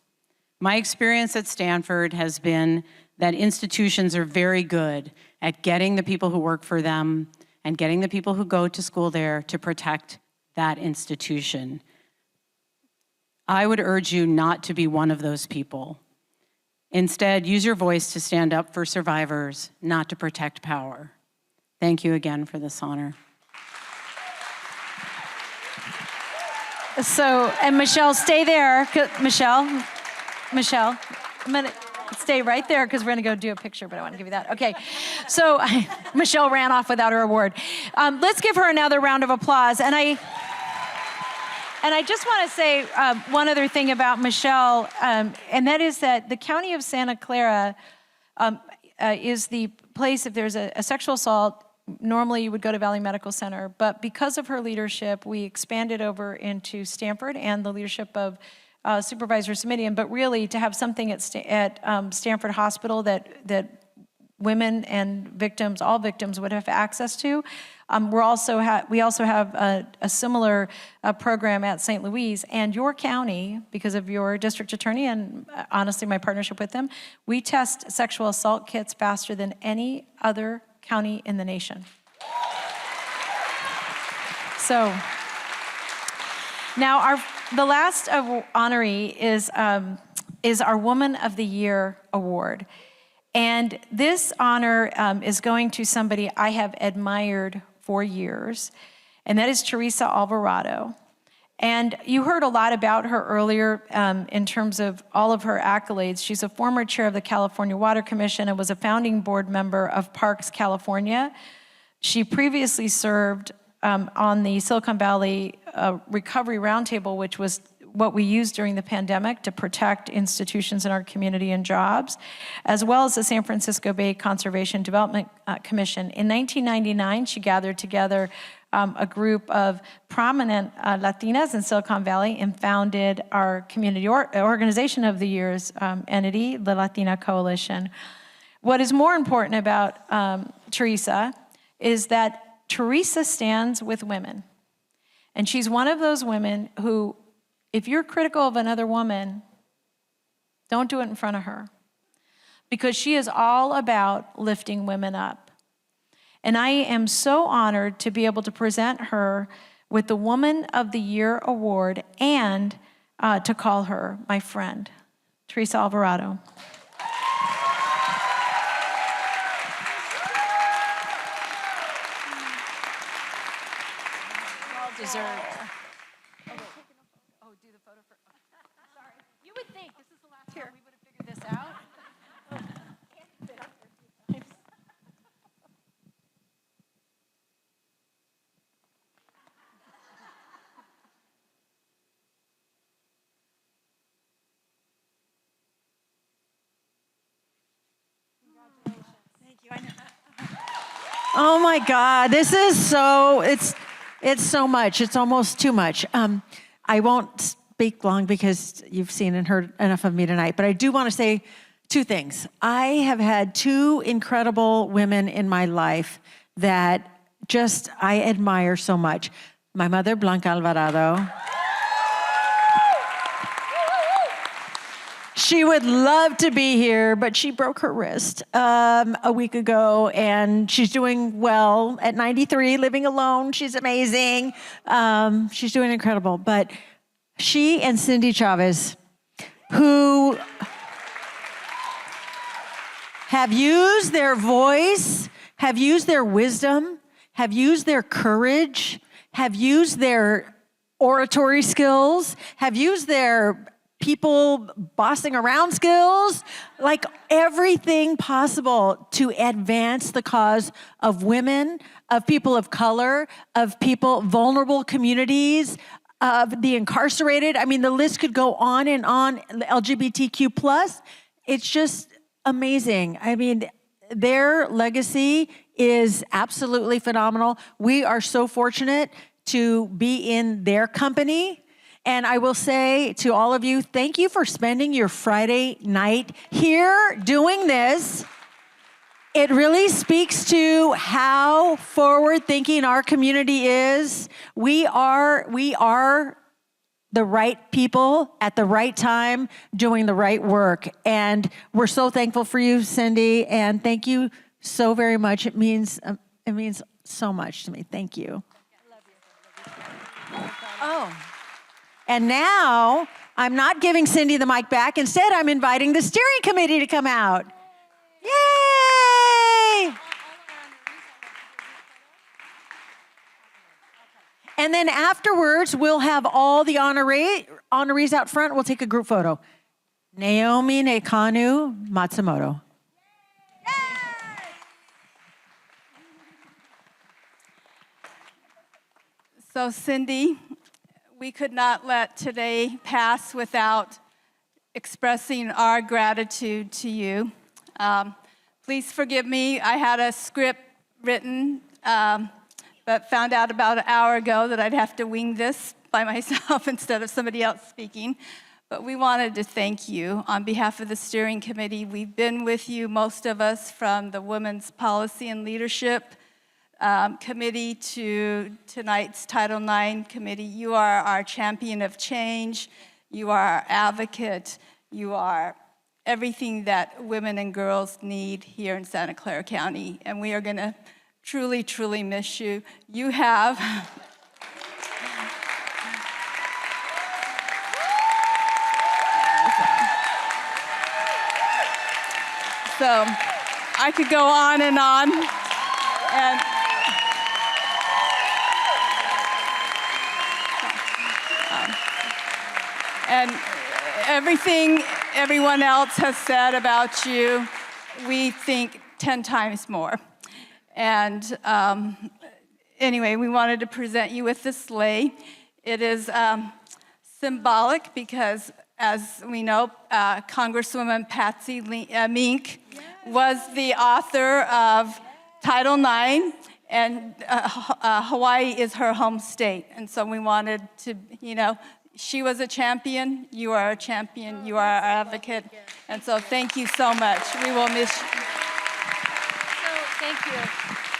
My experience at Stanford has been that institutions are very good at getting the people who work for them and getting the people who go to school there to protect that institution. I would urge you not to be one of those people. Instead, use your voice to stand up for survivors, not to protect power. Thank you again for this honor. So, and Michelle, stay there. Michelle, I'm gonna stay right there because we're gonna go do a picture, but I want to give you that. Okay, so Michelle ran off without her award. Let's give her another round of applause. And I just want to say one other thing about Michelle, and that is that the County of Santa Clara is the place, if there's a sexual assault, normally you would go to Valley Medical Center, but because of her leadership, we expanded over into Stanford and the leadership of Supervisor Cindy, but really to have something at Stanford Hospital that women and victims, all victims, would have access to. We also have a similar program at St. Louis, and your county, because of your district attorney and honestly my partnership with them, we test sexual assault kits faster than any other county in the nation. So now the last honoree is our Woman of the Year award. And this honor is going to somebody I have admired for years, and that is Teresa Alvarado. And you heard a lot about her earlier in terms of all of her accolades. She's a former chair of the California Water Commission and was a founding board member of Parks California. She previously served on the Silicon Valley Recovery Roundtable, which was what we used during the pandemic to protect institutions in our community and jobs, as well as the San Francisco Bay Conservation Development Commission. In 1999, she gathered together a group of prominent Latinas in Silicon Valley and founded our community organization of the year's entity, the Latina Coalition. What is more important about Teresa is that Teresa stands with women. And she's one of those women who, if you're critical of another woman, don't do it in front of her. Because she is all about lifting women up. And I am so honored to be able to present her with the Woman of the Year award and to call her my friend, Teresa Alvarado. Well deserved. You would think this is the last time we would have figured this out. Oh my God, this is so, it's so much. It's almost too much. I won't speak long because you've seen and heard enough of me tonight, but I do want to say two things. I have had two incredible women in my life that just I admire so much. My mother, Blanca Alvarado. She would love to be here, but she broke her wrist a week ago, and she's doing well at 93, living alone. She's amazing. She's doing incredible. But she and Cindy Chavez, who have used their voice, have used their wisdom, have used their courage, have used their oratory skills, have used their people bossing around skills, like everything possible to advance the cause of women, of people of color, of people, vulnerable communities, of the incarcerated. I mean, the list could go on and on, LGBTQ+. It's just amazing. I mean, their legacy is absolutely phenomenal. We are so fortunate to be in their company. And I will say to all of you, thank you for spending your Friday night here doing this. It really speaks to how forward-thinking our community is. We are the right people at the right time doing the right work. And we're so thankful for you, Cindy, and thank you so very much. It means so much to me. Thank you. Oh. And now, I'm not giving Cindy the mic back. Instead, I'm inviting the steering committee to come out. Yay! And then afterwards, we'll have all the honorees out front. We'll take a group photo. Naomi Nekanu Matsumoto. So Cindy, we could not let today pass without expressing our gratitude to you. Please forgive me, I had a script written, but found out about an hour ago that I'd have to wing this by myself instead of somebody else speaking. But we wanted to thank you on behalf of the steering committee. We've been with you, most of us, from the Women's Policy and Leadership Committee to tonight's Title IX Committee. You are our champion of change. You are our advocate. You are everything that women and girls need here in Santa Clara County. And we are going to truly, truly miss you. You have so I could go on and on. And everything everyone else has said about you, we think 10 times more. And anyway, we wanted to present you with this sleigh. It is symbolic because, as we know, Congresswoman Patsy Mink was the author of Title IX, and Hawaii is her home state. And so we wanted to, she was a champion, you are a champion, you are our advocate. And so thank you so much. We will miss you. Thank you.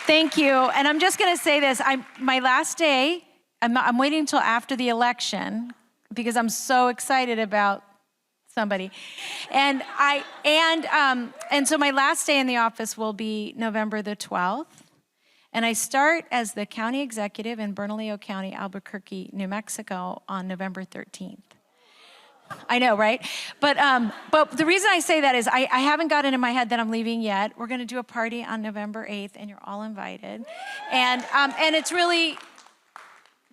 Thank you. And I'm just going to say this. My last day, I'm waiting until after the election because I'm so excited about somebody. And so my last day in the office will be November the 12th. And I start as the county executive in Bernalillo County, Albuquerque, New Mexico on November 13th. I know, right? But the reason I say that is I haven't got it in my head that I'm leaving yet. We're going to do a party on November 8th, and you're all invited. And it's really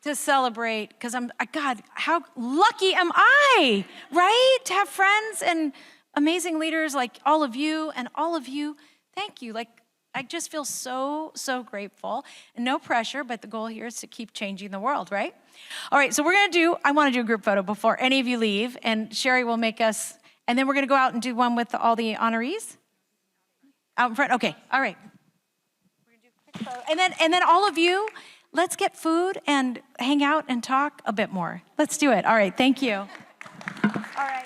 to celebrate, because God, how lucky am I, right? To have friends and amazing leaders like all of you and all of you. Thank you. I just feel so, so grateful. And no pressure, but the goal here is to keep changing the world, right? All right, so I want to do a group photo before any of you leave, and Sherry will make us, and then we're going to go out and do one with all the honorees. Out in front, okay, all right. We're going to do a quick photo. And then all of you, let's get food and hang out and talk a bit more. Let's do it. All right, thank you. All right.